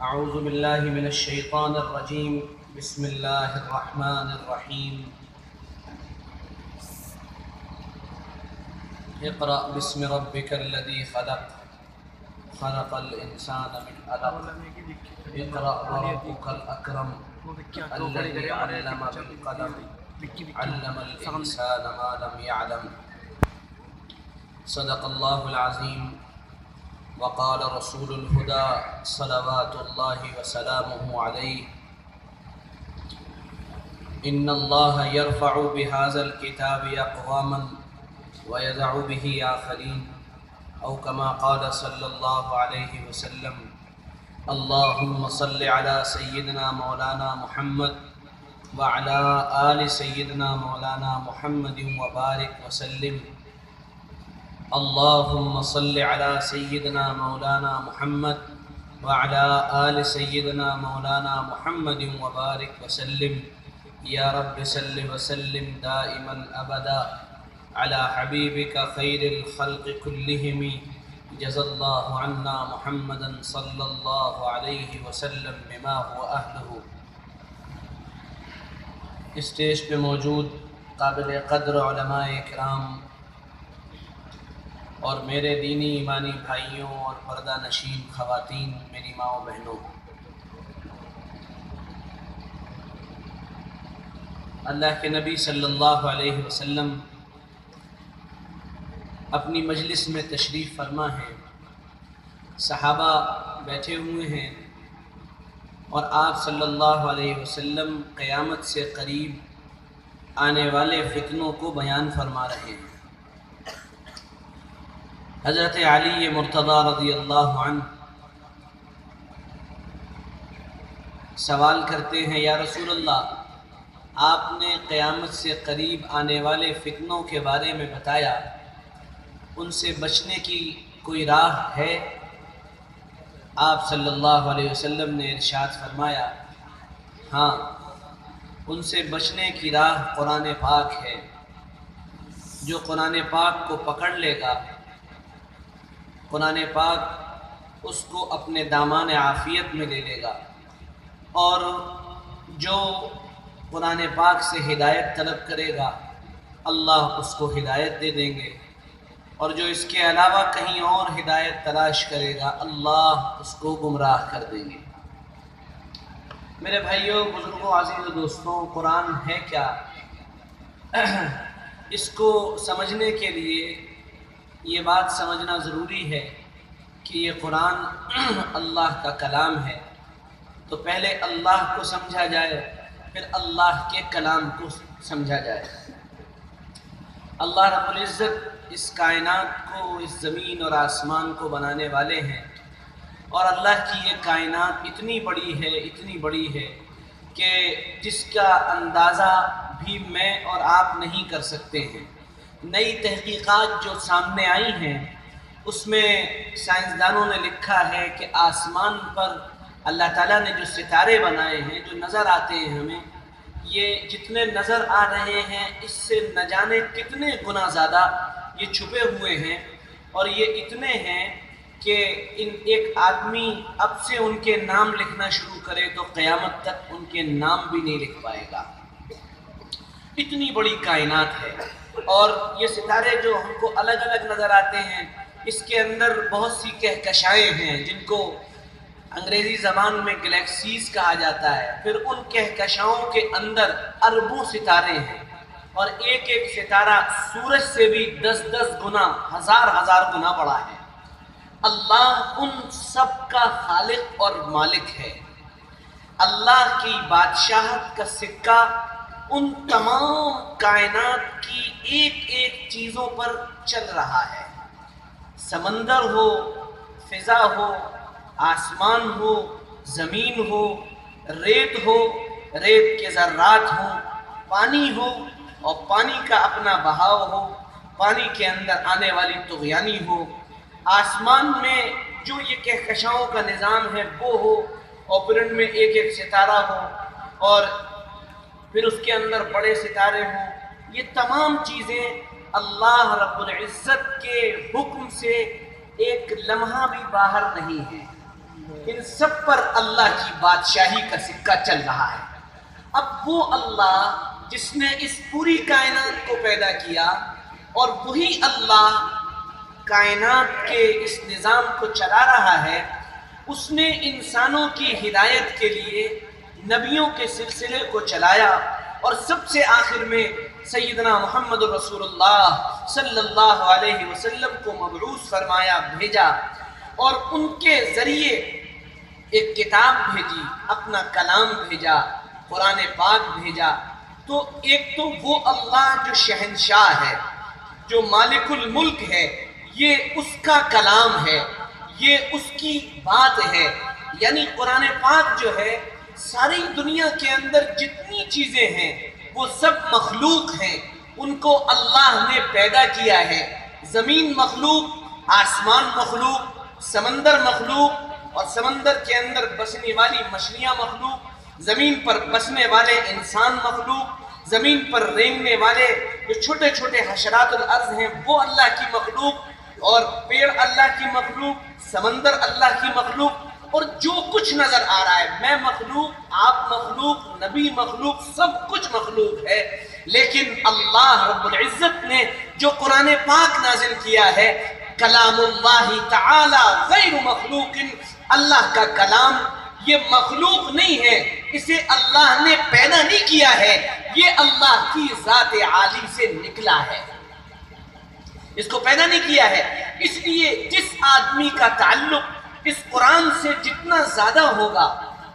أعوذ بالله من الشيطان الرجيم. بسم الله الرحمن الرحيم. اقرأ باسم ربك الذي خلق خلق الإنسان من علق اقرأ وربك الأكرم الذي علم بالقلم علم الإنسان ما لم يعلم. صدق الله العظيم. وقال رسول الهدى صلوات الله وسلامه عليه: إن الله يرفع بهذا الكتاب أقواما ويدع به آخرين، أو كما قال صلى الله عليه وسلم: اللهم صل على سيدنا مولانا محمد وعلى آل سيدنا مولانا محمد وبارك وسلم. اللهم صل على سيدنا مولانا محمد وعلى آل سيدنا مولانا محمد وبارك وسلم. يا رب صل وسلم دائما أبدا على حبيبك خير الخلق كلهم. جزا الله عنا محمدا صلى الله عليه وسلم بما هو أهله. اسٹیج پہ موجود قابل قدر علماء کرام اور میرے دینی ایمانی بھائیوں اور پردہ نشین خواتین، میری ماں و بہنوں، اللہ کے نبی صلی اللہ علیہ وسلم اپنی مجلس میں تشریف فرما ہیں، صحابہ بیٹھے ہوئے ہیں اور آپ صلی اللہ علیہ وسلم قیامت سے قریب آنے والے فتنوں کو بیان فرما رہے ہیں۔ حضرت علی مرتضیٰ رضی اللہ عنہ سوال کرتے ہیں: یا رسول اللہ، آپ نے قیامت سے قریب آنے والے فتنوں کے بارے میں بتایا، ان سے بچنے کی کوئی راہ ہے؟ آپ صلی اللہ علیہ وسلم نے ارشاد فرمایا: ہاں، ان سے بچنے کی راہ قرآن پاک ہے۔ جو قرآن پاک کو پکڑ لے گا، قرآن پاک اس کو اپنے دامان عافیت میں لے لے گا، اور جو قرآن پاک سے ہدایت طلب کرے گا اللہ اس کو ہدایت دے دیں گے، اور جو اس کے علاوہ کہیں اور ہدایت تلاش کرے گا اللہ اس کو گمراہ کر دیں گے۔ میرے بھائیوں، بزرگوں، عزیز و دوستوں، قرآن ہے کیا؟ اس کو سمجھنے کے لیے یہ بات سمجھنا ضروری ہے کہ یہ قرآن اللہ کا کلام ہے، تو پہلے اللہ کو سمجھا جائے، پھر اللہ کے کلام کو سمجھا جائے۔ اللہ رب العزت اس کائنات کو، اس زمین اور آسمان کو بنانے والے ہیں، اور اللہ کی یہ کائنات اتنی بڑی ہے، اتنی بڑی ہے کہ جس کا اندازہ بھی میں اور آپ نہیں کر سکتے ہیں۔ نئی تحقیقات جو سامنے آئی ہیں اس میں سائنسدانوں نے لکھا ہے کہ آسمان پر اللہ تعالیٰ نے جو ستارے بنائے ہیں، جو نظر آتے ہیں ہمیں، یہ جتنے نظر آ رہے ہیں اس سے نہ جانے کتنے گنا زیادہ یہ چھپے ہوئے ہیں، اور یہ اتنے ہیں کہ ایک آدمی اب سے ان کے نام لکھنا شروع کرے تو قیامت تک ان کے نام بھی نہیں لکھ پائے گا۔ اتنی بڑی کائنات ہے، اور یہ ستارے جو ہم کو الگ الگ نظر آتے ہیں، اس کے اندر بہت سی کہکشائیں ہیں جن کو انگریزی زبان میں گلیکسیز کہا جاتا ہے۔ پھر ان کہکشاؤں کے اندر اربوں ستارے ہیں، اور ایک ایک ستارہ سورج سے بھی 10 گنا، ہزار گنا بڑا ہے۔ اللہ ان سب کا خالق اور مالک ہے۔ اللہ کی بادشاہت کا سکہ ان تمام کائنات کی ایک ایک چیزوں پر چل رہا ہے۔ سمندر ہو، فضا ہو، آسمان ہو، زمین ہو، ریت ہو، ریت کے ذرات ہوں، پانی ہو اور پانی کا اپنا بہاؤ ہو، پانی کے اندر آنے والی طغیانی ہو، آسمان میں جو یہ کہکشاؤں کا نظام ہے وہ ہو، اور پھر ان میں ایک ایک ستارہ ہو، اور پھر اس کے اندر بڑے ستارے ہوں۔ یہ تمام چیزیں اللہ رب العزت کے حکم سے ایک لمحہ بھی باہر نہیں ہیں۔ ان سب پر اللہ کی بادشاہی کا سکہ چل رہا ہے۔ اب وہ اللہ جس نے اس پوری کائنات کو پیدا کیا، اور وہی اللہ کائنات کے اس نظام کو چلا رہا ہے، اس نے انسانوں کی ہدایت کے لیے نبیوں کے سلسلے کو چلایا، اور سب سے آخر میں سیدنا محمد رسول اللہ صلی اللہ علیہ وسلم کو مبعوث فرمایا، بھیجا، اور ان کے ذریعے ایک کتاب بھیجی، اپنا کلام بھیجا، قرآن پاک بھیجا۔ تو ایک تو وہ اللہ جو شہنشاہ ہے، جو مالک الملک ہے، یہ اس کا کلام ہے، یہ اس کی بات ہے۔ یعنی قرآن پاک جو ہے، ساری دنیا کے اندر جتنی چیزیں ہیں وہ سب مخلوق ہیں، ان کو اللہ نے پیدا کیا ہے۔ زمین مخلوق، آسمان مخلوق، سمندر مخلوق، اور سمندر کے اندر بسنے والی مچھلیاں مخلوق، زمین پر بسنے والے انسان مخلوق، زمین پر رینگنے والے جو چھوٹے چھوٹے حشرات الارض ہیں وہ اللہ کی مخلوق، اور پیڑ اللہ کی مخلوق، سمندر اللہ کی مخلوق، اور جو کچھ نظر آ رہا ہے، میں مخلوق، آپ مخلوق، نبی مخلوق، سب کچھ مخلوق ہے۔ لیکن اللہ رب العزت نے جو قرآن پاک نازل کیا ہے، کلام اللہ تعالی غیر مخلوق، اللہ کا کلام یہ مخلوق نہیں ہے، اسے اللہ نے پیدا نہیں کیا ہے، یہ اللہ کی ذات عالی سے نکلا ہے، اس کو پیدا نہیں کیا ہے۔ اس لیے جس آدمی کا تعلق اس قرآن سے جتنا زیادہ ہوگا،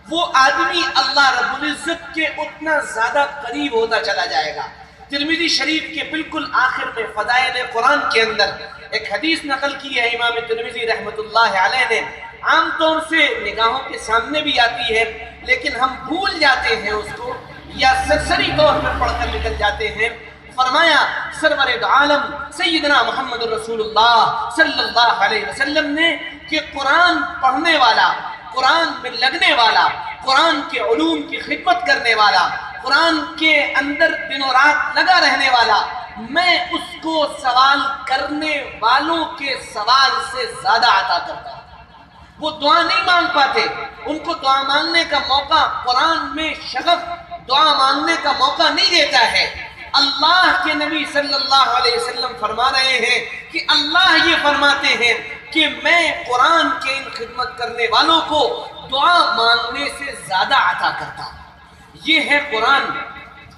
وہ آدمی اللہ رب العزت کے اتنا زیادہ قریب ہوتا چلا جائے گا۔ ترمذی شریف کے بالکل آخر میں فضائل قرآن کے اندر ایک حدیث نقل کی ہے امام ترمذی رحمۃ اللہ علیہ نے، عام طور سے نگاہوں کے سامنے بھی آتی ہے، لیکن ہم بھول جاتے ہیں اس کو، یا سرسری طور پر پڑھ کر نکل جاتے ہیں۔ فرمایا سرور دو عالم سیدنا محمد رسول اللہ صلی اللہ علیہ وسلم نے کہ قرآن پڑھنے والا، قرآن میں لگنے والا، قرآن کے علوم کی خدمت کرنے والا، قرآن کے اندر دن و رات لگا رہنے والا، میں اس کو سوال کرنے والوں کے سوال سے زیادہ عطا کرتا ہوں۔ وہ دعا نہیں مانگ پاتے، ان کو دعا مانگنے کا موقع قرآن میں شغف دعا مانگنے کا موقع نہیں دیتا ہے۔ اللہ کے نبی صلی اللہ علیہ وسلم فرما رہے ہیں کہ اللہ یہ فرماتے ہیں کہ میں قرآن کے ان خدمت کرنے والوں کو دعا مانگنے سے زیادہ عطا کرتا ہوں۔ یہ ہے قرآن۔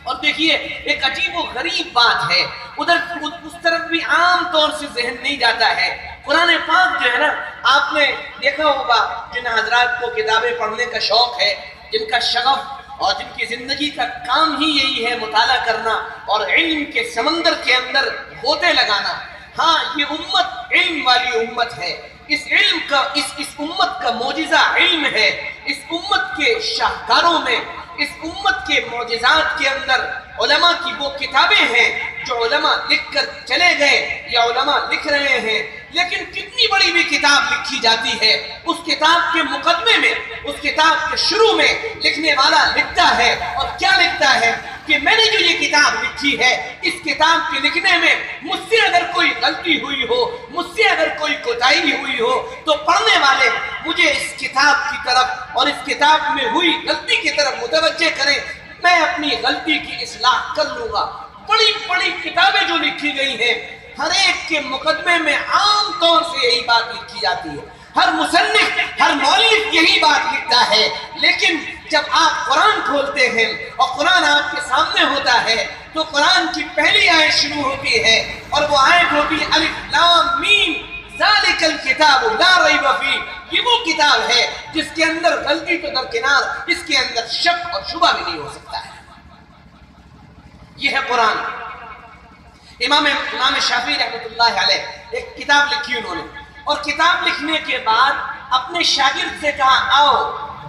اور دیکھیے ایک عجیب و غریب بات ہے، ادھر اس طرف بھی عام طور سے ذہن نہیں جاتا ہے۔ قرآن پاک جو ہے نا، آپ نے دیکھا ہوگا جن حضرات کو کتابیں پڑھنے کا شوق ہے، جن کا شغف اور جن کی زندگی کا کام ہی یہی ہے مطالعہ کرنا اور علم کے سمندر کے اندر غوطے لگانا، ہاں یہ امت علم والی امت ہے۔ اس علم کا اس امت کا معجزہ علم ہے۔ اس امت کے شاہکاروں میں، اس امت کے معجزات کے اندر علماء کی وہ کتابیں ہیں جو علماء لکھ کر چلے گئے یا علماء لکھ رہے ہیں، لیکن کتنی بڑی بھی کتاب لکھی جاتی ہے، اس کتاب کے مقدمے میں، اس کتاب کے شروع میں لکھنے والا لکھتا ہے، اور کیا لکھتا ہے کہ میں نے جو یہ کتاب لکھی ہے، اس کتاب کے لکھنے میں مجھ سے اگر کوئی غلطی ہوئی ہو، مجھ سے اگر کوئی کوتاہی ہوئی ہو، تو پڑھنے والے مجھے اس کتاب کی طرف اور اس کتاب میں ہوئی غلطی کی طرف متوجہ کریں، میں اپنی غلطی کی اصلاح کر لوں گا۔ بڑی بڑی کتابیں جو لکھی گئی ہیں، ہر ایک کے مقدمے میں عام طور سے یہی بات لکھی جاتی ہے، ہر مصنف، ہر مؤلف یہی بات لکھتا ہے، لیکن جب آپ قرآن کھولتے ہیں اور قرآن آپ کے سامنے ہوتا ہے تو قرآن کی پہلی آیت شروع ہوتی ہے، اور وہ آیت ہوتی ہے الف لام میم ذالک الکتاب لا ریب فیہ۔ یہ وہ کتاب ہے جس کے اندر غلطی تو درکنار، اس کے اندر شک اور شبہ بھی نہیں ہو سکتا ہے۔ یہ ہے قرآن۔ امام شافعی رحمۃ اللہ علیہ ایک کتاب لکھی انہوں نے، اور کتاب لکھنے کے بعد اپنے شاگرد سے کہا آؤ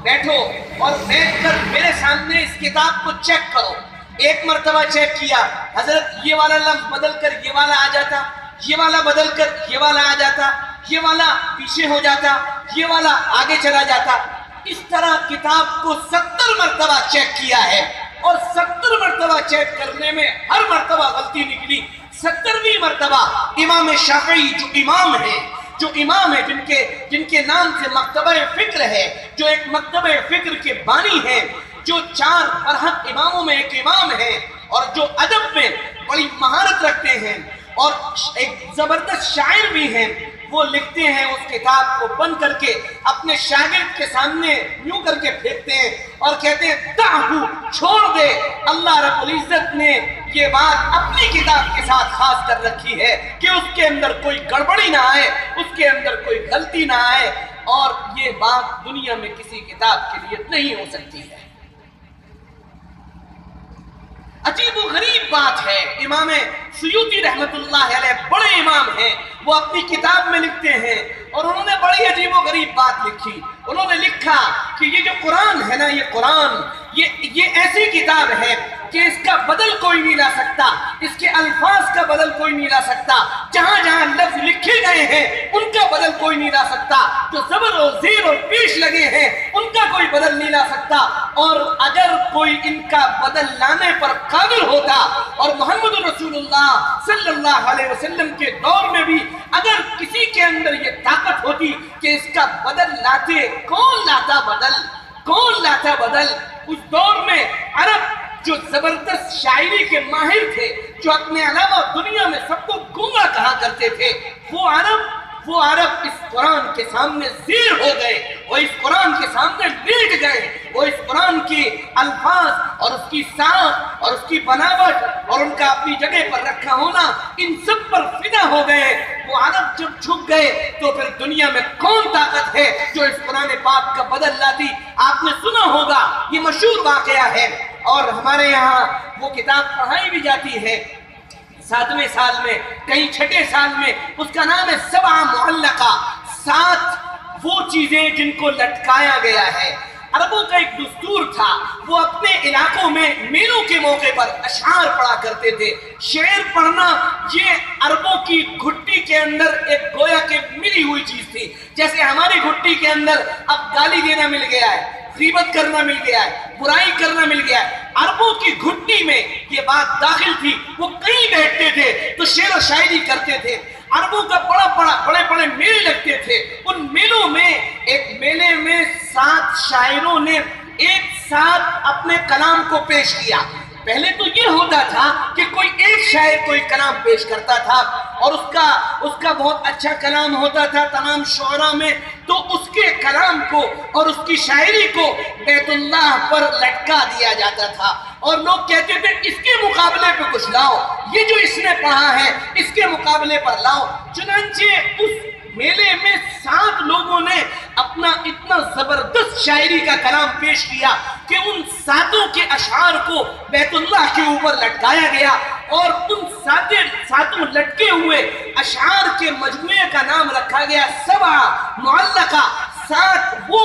بیٹھو اور بیٹھ کر میرے سامنے اس کتاب کو چیک کرو۔ ایک مرتبہ چیک کیا، حضرت یہ والا لفظ بدل کر یہ والا آ جاتا، یہ والا بدل کر یہ والا آ جاتا، یہ والا پیچھے ہو جاتا، یہ والا آگے چلا جاتا۔ اس طرح کتاب کو 70 مرتبہ چیک کیا ہے، اور 70 مرتبہ چیک کرنے میں ہر مرتبہ غلطی نکلی۔ 70ویں مرتبہ امام شافعی جو امام ہیں، جو امام ہے، جن کے نام سے مکتبہ فکر ہے، جو ایک مکتبہ فکر کے بانی ہیں، جو 4 برحق اماموں میں ایک امام ہے، اور جو ادب میں بڑی مہارت رکھتے ہیں اور ایک زبردست شاعر بھی ہیں، وہ لکھتے ہیں اس کتاب کو بند کر کے اپنے شاگرد کے سامنے یوں کر کے پھینکتے ہیں اور کہتے ہیں دعہو، چھوڑ دے۔ اللہ رب العزت نے یہ بات اپنی کتاب کے ساتھ خاص کر رکھی ہے کہ اس کے اندر کوئی گڑبڑی نہ آئے، اس کے اندر کوئی غلطی نہ آئے، اور یہ بات دنیا میں کسی کتاب کے لیے نہیں ہو سکتی ہے۔ عجیب و غریب بات ہے، امام سیوطی رحمت اللہ علیہ بڑے امام ہیں، وہ اپنی کتاب میں لکھتے ہیں، اور انہوں نے بڑی عجیب و غریب بات لکھی۔ انہوں نے لکھا کہ یہ جو قرآن ہے نا، یہ قرآن یہ ایسی کتاب ہے کہ اس کا بدل کوئی نہیں لا سکتا، اس کے الفاظ کا بدل کوئی نہیں لا سکتا، جہاں جہاں لفظ لکھے گئے ہیں ان کا بدل کوئی نہیں لا سکتا، جو زبر و زیر اور پیش لگے ہیں ان کا کوئی بدل نہیں لا سکتا، اور اگر کوئی ان کا بدل لانے پر قادر ہوتا، اور محمد رسول اللہ صلی اللہ علیہ وسلم کے دور میں بھی اگر کسی کے اندر یہ طاقت ہوتی کہ اس کا بدل لاتے، کون لاتا بدل؟ اس دور میں عرب جو زبردست شاعری کے ماہر تھے، جو اپنے علاوہ دنیا میں سب کو گونگا کہا کرتے تھے، وہ عرب اس قرآن کے سامنے زیر ہو گئے، وہ اس قرآن کے سامنے لیٹ گئے، وہ اس قرآن کے الفاظ اور اس کی ساخت اور اس کی بناوٹ اور ان کا اپنی جگہ پر رکھا ہونا، ان سب پر فدا ہو گئے۔ وہ عرب جب چھپ گئے تو پھر دنیا میں کون طاقت ہے جو اس قرآن پاک کا بدل لاتی؟ آپ نے سنا ہوگا، یہ مشہور واقعہ ہے، اور ہمارے یہاں وہ کتاب پڑھائی بھی جاتی ہے 7ویں سال میں، کہیں 6ٹھے سال میں۔ اس کا نام ہے 7 معلقہ، 7 وہ چیزیں جن کو لٹکایا گیا ہے۔ عربوں کا ایک دستور تھا، وہ اپنے علاقوں میں میلوں کے موقع پر اشعار پڑھا کرتے تھے۔ شعر پڑھنا یہ عربوں کی گھٹی کے اندر ایک گویا کہ ملی ہوئی چیز تھی، جیسے ہماری گھٹی کے اندر اب گالی دینا مل گیا ہے، غیبت کرنا مل گیا ہے، برائی کرنا مل گیا ہے۔ عربوں کی گھٹی میں یہ بات داخل تھی، وہ کہیں بیٹھتے تھے تو شعر و شاعری کرتے تھے۔ عربوں کا بڑے بڑے میلے لگتے تھے، ان میلوں میں ایک میلے میں 7 شاعروں نے ایک ساتھ اپنے کلام کو پیش کیا۔ پہلے تو یہ ہوتا تھا کہ کوئی ایک شاعر کوئی کلام پیش کرتا تھا اور اس کا بہت اچھا کلام ہوتا تھا تمام شعراء میں، تو اس کے کلام کو اور اس کی شاعری کو بیت اللہ پر لٹکا دیا جاتا تھا، اور لوگ کہتے تھے اس کے مقابلے پہ کچھ لاؤ، یہ جو اس نے پڑھا ہے اس کے مقابلے پر لاؤ۔ چنانچہ اس میلے میں 7 لوگوں نے اپنا اتنا زبردست شاعری کا کلام پیش کیا کہ ان 7 کے اشعار کو بیت اللہ کے اوپر لٹکایا گیا، اور ان 7 لٹکے ہوئے اشعار کے مجموعے کا نام رکھا گیا 7 معلقہ، 7 وہ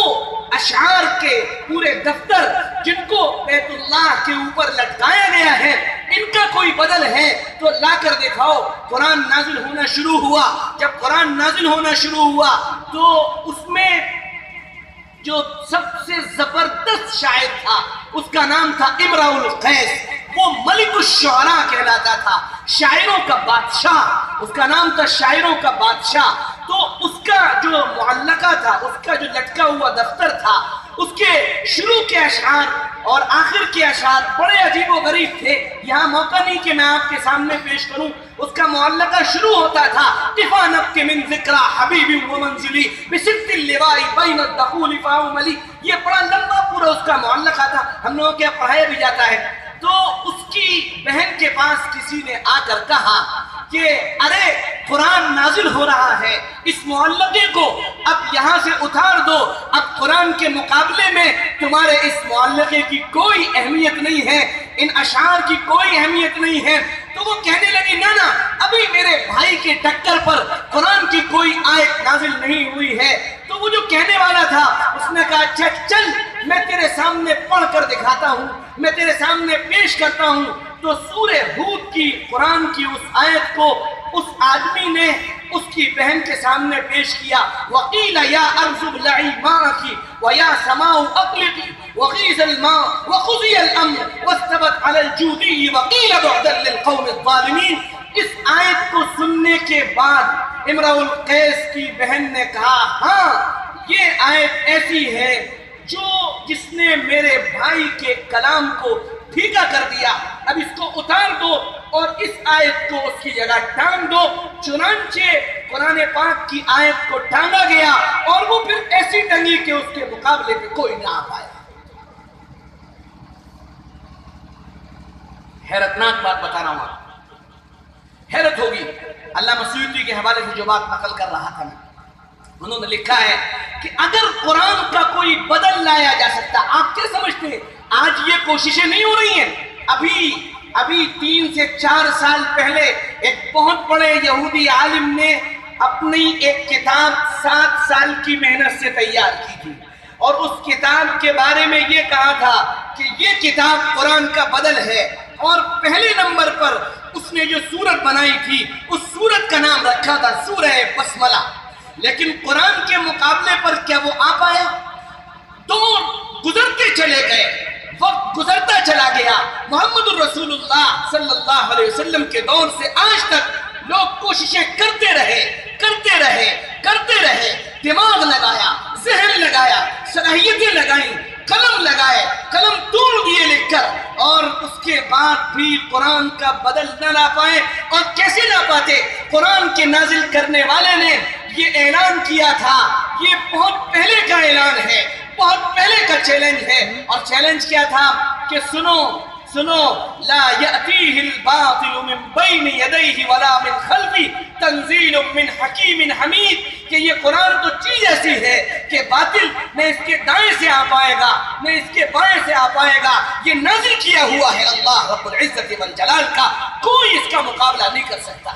اشعار کے پورے دفتر جن کو بیت اللہ کے اوپر لٹکایا گیا ہے۔ ان کا کوئی بدل ہے تو لا کر دکھاؤ۔ قرآن نازل ہونا شروع ہوا، جب قرآن نازل ہونا شروع ہوا تو اس میں جو سب سے زبردست شاعر تھا اس کا نام تھا امرؤ القیس، وہ ملک الشعراء کہلاتا تھا، شاعروں کا بادشاہ، اس کا نام تھا شاعروں کا بادشاہ۔ تو اس کا جو معلقہ تھا، اس کا جو لٹکا ہوا دفتر تھا، اس کے شروع کے اشعار اور آخر کے اشعار بڑے عجیب و غریب تھے۔ یہاں موقع نہیں کہ میں آپ کے سامنے پیش کروں۔ اس کا معلقہ شروع ہوتا تھا قفا نبت من ذکرى حبیب و منزلی بست اللواء بین الدخول فاؤملی، یہ بڑا لمبا پورا اس کا معلقہ تھا، ہم لوگوں کے پڑھایا بھی جاتا ہے۔ تو اس کی بہن کے پاس کسی نے آ کر کہا کہ ارے قرآن نازل ہو رہا ہے، اس معلقے کو اب یہاں سے اتار دو، اب قرآن کے مقابلے میں تمہارے اس معلقے کی کوئی اہمیت نہیں ہے، ان اشعار کی کوئی اہمیت نہیں ہے۔ تو وہ کہنے لگی نہ ابھی میرے بھائی کے ٹکر پر قرآن کی کوئی آیت نازل نہیں ہوئی ہے۔ تو وہ جو کہنے والا تھا اس نے کہا اچھا چل میں تیرے سامنے پڑھ کر دکھاتا ہوں، میں تیرے سامنے پیش کرتا ہوں۔ تو سورہ ہود کی قرآن کی اس آیت کو اس آدمی نے اس کی بہن کے سامنے پیش کیا۔ وَقِيلَ يَا أَرْضُ ابْلَعِي مَاءَكِ وَيَا سَمَاءُ أَقْلِعِي وَغِيضَ الْمَاءُ وَقُضِيَ الْأَمْرُ وَاسْتَوَتْ عَلَى الْجُودِيِّ وَقِيلَ بُعْدًا لِلْقَوْمِ الظَّالِمِينَ۔ اس آیت کو سننے کے بعد امرؤ القیس کی بہن نے کہا ہاں یہ آیت ایسی ہے جس نے میرے بھائی کے کلام کو پھیکا کر دیا، اب اس کو اتار دو اور اس آیت کو اس کی جگہ ٹانگ دو۔ چنانچہ قرآن پاک کی آیت کو ٹانگا گیا اور وہ پھر ایسی ٹنگی کہ اس کے مقابلے پہ کوئی نہ آ پایا۔ حیرتناک بات بتا رہا ہوں، حیرت ہوگی۔ علامہ سیوطی کے حوالے سے جو بات نقل کر رہا تھا میں، انہوں نے لکھا ہے کہ اگر قرآن کا کوئی بدل لایا جا سکتا، آپ کیا سمجھتے ہیں آج یہ کوششیں نہیں ہو رہی ہیں؟ ابھی 3 سے 4 سال پہلے ایک بہت بڑے یہودی عالم نے اپنی ایک کتاب 7 سال کی محنت سے تیار کی تھی، اور اس کتاب کے بارے میں یہ کہا تھا کہ یہ کتاب قرآن کا بدل ہے، اور پہلے نمبر پر اس نے جو سورت بنائی تھی اس سورت کا نام رکھا تھا سورہ بسملہ۔ لیکن قرآن کے مقابلے پر کیا وہ آ پایا؟ دور گزرتے چلے گئے، وقت گزرتا چلا گیا، محمد الرسول اللہ صلی اللہ علیہ وسلم کے دور سے آج تک لوگ کوششیں کرتے رہے، دماغ لگایا، ذہن لگایا، صلاحیتیں لگائیں، قلم لگائے، قلم توڑ دیے لکھ کر، اور اس کے بعد بھی قرآن کا بدل نہ لا پائے۔ اور کیسے لا پاتے؟ قرآن کے نازل کرنے والے نے یہ اعلان کیا تھا، یہ بہت پہلے کا اعلان ہے، بہت پہلے کا چیلنج ہے، اور چیلنج کیا تھا کہ سنو لا یأتیہ الباطل من بین یدیہ ولا من خلفہ تنزیل من حکیم حمید، کہ یہ قرآن تو چیز ایسی ہے کہ باطل نہ اس کے دائیں سے آ پائے گا نہ اس کے بائیں سے آ پائے گا، یہ نازل کیا ہوا ہے اللہ رب العزت والجلال کا، کوئی اس کا مقابلہ نہیں کر سکتا۔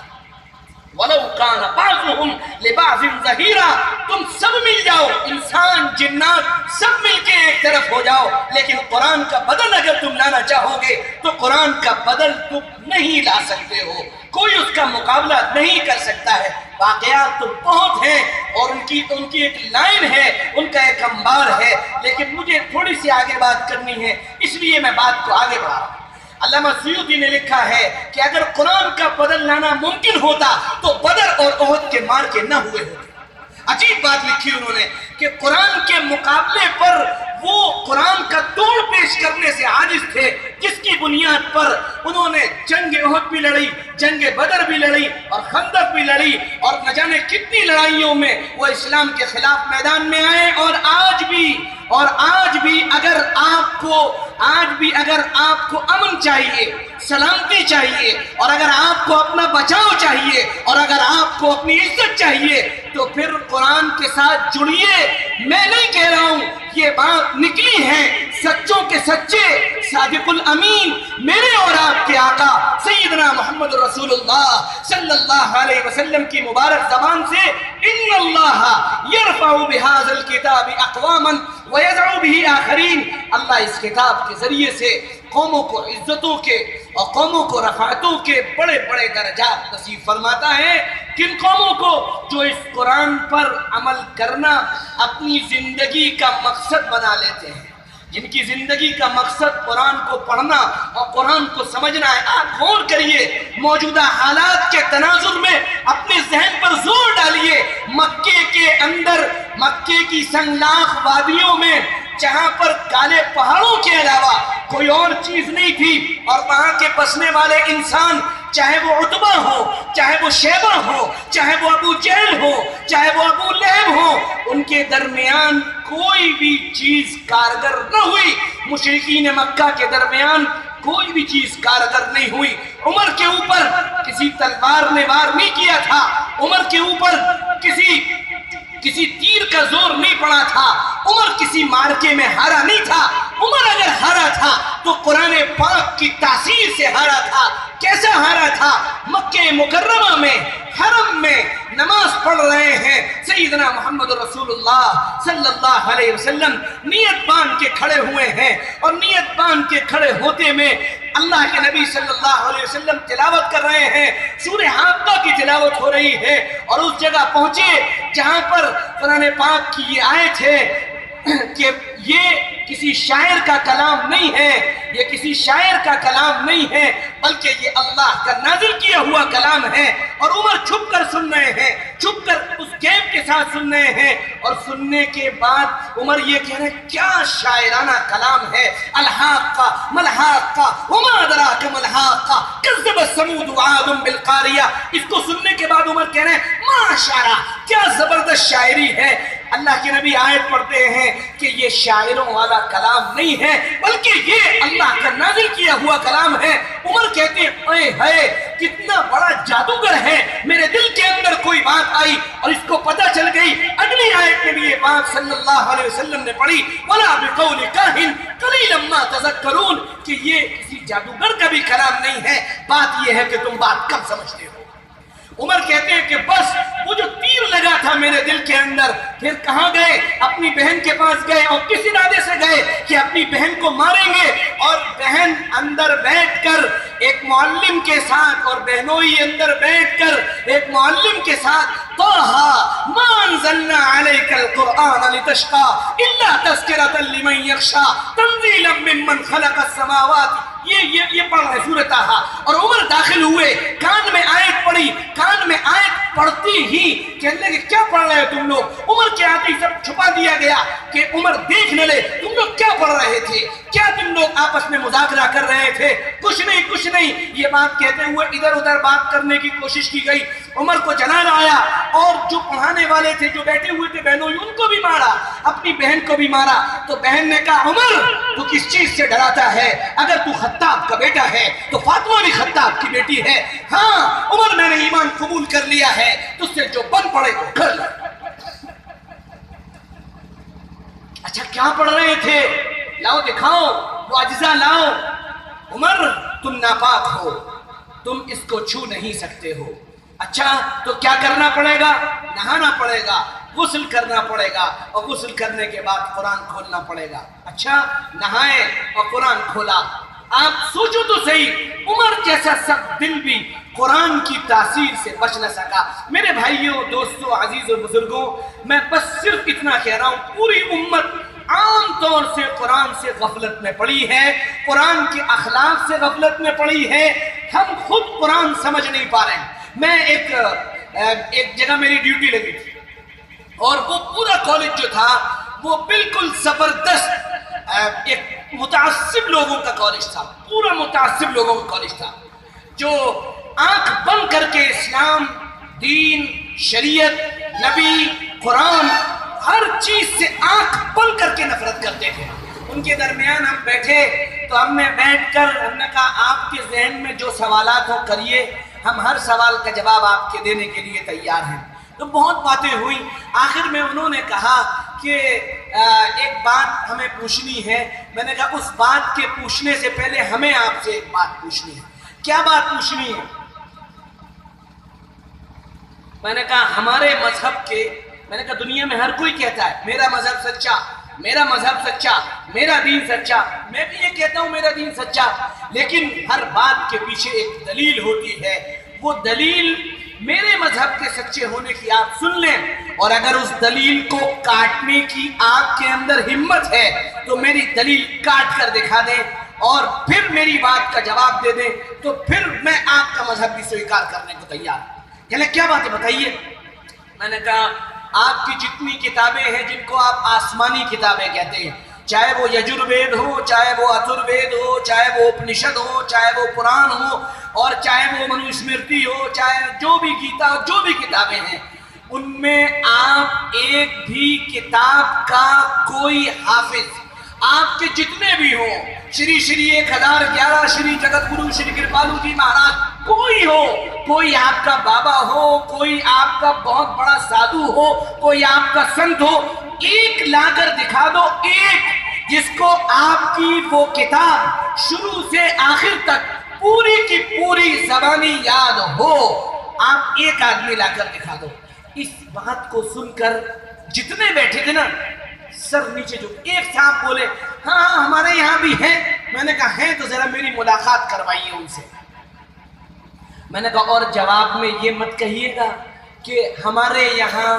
وَلَوْ كَانَ بَعْضُهُمْ لِبَعْضٍ ظَهِيرًا، تم سب مل جاؤ، انسان جنات سب مل کے ایک طرف ہو جاؤ، لیکن قرآن کا بدل اگر تم لانا چاہو گے تو قرآن کا بدل تم نہیں لا سکتے ہو، کوئی اس کا مقابلہ نہیں کر سکتا ہے۔ واقعات تو بہت ہیں اور ان کی ایک لائن ہے، ان کا ایک انبار ہے، لیکن مجھے تھوڑی سی آگے بات کرنی ہے، اس لیے میں بات کو آگے بڑھا رہا ہوں۔ علامہ سیوطی نے لکھا ہے کہ اگر قرآن کا بدل لانا ممکن ہوتا تو بدر اور احد کے مارکے نہ ہوئے ہوتے۔ عجیب بات لکھی انہوں نے کہ قرآن کے مقابلے پر وہ قرآن کا توڑ پیش کرنے سے عاجز تھے، جس کی بنیاد پر انہوں نے جنگ احد بھی لڑی، جنگ بدر بھی لڑی اور خندق بھی لڑی، اور نہ جانے کتنی لڑائیوں میں وہ اسلام کے خلاف میدان میں آئے۔ اور آج بھی اگر آپ کو امن چاہیے، سلامتی چاہیے، اور اگر آپ کو اپنا بچاؤ چاہیے، اور اگر آپ کو اپنی عزت چاہیے، تو پھر قرآن کے ساتھ جڑیے۔ میں نہیں کہہ رہا ہوں، یہ بات نکلی ہے سچوں کے سچے صادق الامین میرے اور آپ کے آقا سیدنا محمد رسول اللہ صلی اللہ علیہ وسلم کی مبارک زبان سے، ان اللہ یرفع بہذا الکتاب اقواما ویدعو بہ آخرین، اللہ اس کتاب کے ذریعے سے قوموں کو عزتوں کے اور قوموں کو رفعتوں کے بڑے بڑے درجات نصیب فرماتا ہے۔ کن قوموں کو؟ جو اس قرآن پر عمل کرنا اپنی زندگی کا مقصد بنا لیتے ہیں، جن کی زندگی کا مقصد قرآن کو پڑھنا اور قرآن کو سمجھنا ہے۔ آپ غور کریے، موجودہ حالات کے تناظر میں اپنے ذہن پر زور ڈالیے۔ مکے کے اندر، مکے کی سنگلاخ وادیوں میں، جہاں پر کالے پہاڑوں کے علاوہ کوئی اور چیز نہیں تھی، اور وہاں کے بسنے والے انسان، چاہے وہ عتبہ ہو، چاہے وہ شیبہ ہو، چاہے وہ ابو جہل ہو، چاہے وہ ابو لہب ہو، ان کے درمیان کوئی بھی چیز کارگر نہ ہوئی۔ مشرکین مکہ کے درمیان کوئی بھی چیز کارگر نہیں ہوئی۔ عمر کے اوپر کسی تلوار نے وار نہیں کیا تھا، عمر کے اوپر کسی تیر کا زور نہیں پڑا تھا، عمر کسی مارکے میں ہارا نہیں تھا۔ عمر اگر ہارا تھا تو قرآن پاک کی تاثیر سے ہارا تھا۔ کیسا ہارا تھا؟ مکہ مکرمہ میں حرم میں نماز پڑھ رہے ہیں، سیدنا محمد رسول اللہ صلی اللہ علیہ وسلم نیت باندھ کے کھڑے ہوئے ہیں، اور نیت باندھ کے کھڑے ہوتے میں اللہ کے نبی صلی اللہ علیہ وسلم تلاوت کر رہے ہیں، سورہ حاقہ کی تلاوت ہو رہی ہے، اور اس جگہ پہنچے جہاں پر قرآن پاک کی یہ آیت ہے، کہ یہ کسی شاعر کا کلام نہیں ہے، یہ کسی شاعر کا کلام نہیں ہے، بلکہ یہ اللہ کا نازل کیا ہوا کلام ہے۔ اور عمر چھپ کر سن رہے ہیں، چھپ کر اس غیب کے ساتھ سن رہے ہیں، اور سننے کے بعد عمر یہ کہہ رہے ہیں کیا شاعرانہ کلام ہے۔ الحاقہ ملحاقہ وما ادراک ملحاقہ کذبت ثمود وعاد بالقاریہ، اس کو سننے کے بعد عمر کہہ رہے ہیں ماشاءاللہ کیا زبردست شاعری ہے۔ اللہ کے نبی آیت پڑھتے ہیں کہ یہ شاعروں والا کلام نہیں ہے، بلکہ یہ اللہ کا نازل کیا ہوا کلام ہے۔ عمر کہتے ہیں اے ہے کتنا بڑا جادوگر ہے، میرے دل کے اندر کوئی بات آئی اور اس کو پتہ چل گئی۔ اگلی آیت میں بھی یہ بات صلی اللہ علیہ وسلم نے پڑھی وَلَا بِقَوْلِ كَاهِنٍ قَلِيلًا مَا تَذَكَّرُونَ، کہ یہ کسی جادوگر کا بھی کلام نہیں ہے، بات یہ ہے کہ تم بات کم سمجھتے ہو۔ عمر کہتے ہیں کہ بس وہ جو تیر لگا تھا میرے دل کے اندر، پھر کہاں گئے؟ اپنی بہن کے پاس گئے، اور کس ارادے سے گئے کہ اپنی بہن کو ماریں گے، اور بہن اندر بیٹھ کر ایک معلم کے ساتھ، اور بہنوئی اندر بیٹھ کر ایک معلم کے ساتھ طه ما انزلنا عليك القرآن لتشقى الا تذكرة لمن يخشى تنزيلا ممن خلق السماوات، یہ پڑھ رہے سورۃ طه، اور عمر داخل ہوئے، کان میں آیت پڑھی، کان میں آیت پڑھتی ہی کہنے لگے کیا پڑھ رہے ہو تم لوگ؟ عمر کے آتے ہی سب چھپا دیا گیا کہ عمر دیکھ نہ لے تم لوگ کیا پڑھ رہے تھے، کیا تم لوگ آپس میں مذاکرہ کر رہے تھے؟ کچھ نہیں کچھ نہیں، یہ بات کہتے ہوئے ادھر ادھر بات کرنے کی کوشش کی گئی۔ عمر کو جلال آیا، اور جو پڑھانے والے تھے جو بیٹھے ہوئے تھے بہنوں ان کو بھی مارا، اپنی بہن کو بھی مارا۔ تو بہن نے کہا عمر تو کس چیز سے ڈراتا ہے؟ اگر تو خطاب کا بیٹا ہے تو فاطمہ بھی خطاب کی بیٹی ہے۔ ہاں عمر میں نے ایمان قبول کر لیا ہے، تو اس سے جو بن پڑے تو کر لے۔ اچھا کیا پڑھ رہے تھے؟ لاؤ دکھاؤ، وہ اجزاء لاؤ۔ عمر تم ناپاک ہو، تم اس کو چھو نہیں سکتے ہو۔ اچھا تو کیا کرنا پڑے گا؟ نہانا پڑے گا، غسل کرنا پڑے گا، اور غسل کرنے کے بعد قرآن کھولنا پڑے گا۔ اچھا نہائے اور قرآن کھولا۔ آپ سوچو تو صحیح، عمر جیسا سخت دل بھی قرآن کی تاثیر سے بچ نہ سکا۔ میرے بھائیوں دوستوں عزیز و بزرگوں، میں بس صرف اتنا کہہ رہا ہوں، پوری امت عام طور سے قرآن سے غفلت میں پڑی ہے، قرآن کے اخلاق سے غفلت میں پڑی ہے، ہم خود قرآن سمجھ نہیں پا رہے ہیں۔ میں ایک جگہ میری ڈیوٹی لگی تھی، اور وہ پورا کالج جو تھا وہ بالکل زبردست ایک متعصب لوگوں کا کالج تھا، پورا متعصب لوگوں کا کالج تھا، جو آنکھ بند کر کے اسلام، دین، شریعت، نبی، قرآن، ہر چیز سے آنکھ بند کر کے نفرت کرتے تھے۔ ان کے درمیان ہم بیٹھے تو ہم نے بیٹھ کر ہم نے کہا آپ کے ذہن میں جو سوالات ہو کریے، ہم ہر سوال کا جواب آپ کے دینے کے لیے تیار ہیں۔ تو بہت باتیں ہوئی، آخر میں انہوں نے کہا کہ ایک بات ہمیں پوچھنی ہے۔ میں نے کہا اس بات کے پوچھنے سے پہلے ہمیں آپ سے ایک بات پوچھنی ہے۔ کیا بات پوچھنی ہے؟ میں نے کہا ہمارے مذہب کے، میں نے کہا دنیا میں ہر کوئی کہتا ہے میرا مذہب سچا، میرا مذہب سچا، میرا دین سچا، میں بھی یہ کہتا ہوں میرا دین سچا، لیکن ہر بات کے پیچھے ایک دلیل ہوتی ہے۔ وہ دلیل میرے مذہب کے سچے ہونے کی آپ سن لیں، اور اگر اس دلیل کو کاٹنے کی آپ کے اندر ہمت ہے تو میری دلیل کاٹ کر دکھا دیں، اور پھر میری بات کا جواب دے دیں، تو پھر میں آپ کا مذہب بھی سویکار کرنے کو تیار ہوں۔ کہنے کیا بات ہے بتائیے؟ میں نے کہا آپ کی جتنی کتابیں ہیں جن کو آپ آسمانی کتابیں کہتے ہیں، چاہے وہ یجروید ہو، چاہے وہ اتھروید ہو، چاہے وہ اپنشد ہو، چاہے وہ پران ہو، اور چاہے وہ منو اسمرتی ہو، چاہے جو بھی گیتا ہو، جو بھی کتابیں ہیں، ان میں آپ ایک بھی کتاب کا کوئی حافظ، آپ کے جتنے بھی ہوں، شری 1011 شری جگت گرو شری کرپالو جی مہاراج، کوئی ہو، کوئی آپ کا بابا ہو، کوئی آپ کا بہت بڑا سادھو ہو، کوئی آپ کا سنت ہو، ایک لا کر دکھا دو، ایک جس کو آپ کی وہ کتاب شروع سے آخر تک پوری کی پوری زبانی یاد ہو، آپ ایک آدمی لا کر دکھا دو۔ اس بات کو سن کر جتنے بیٹھے تھے نا سر نیچے جو، ایک صاحب بولے ہاں ہمارے یہاں بھی ہیں۔ میں نے کہا ہیں تو ذرا میری ملاقات کروائیے ان سے۔ میں نے کہا اور جواب میں یہ مت کہیے گا کہ ہمارے یہاں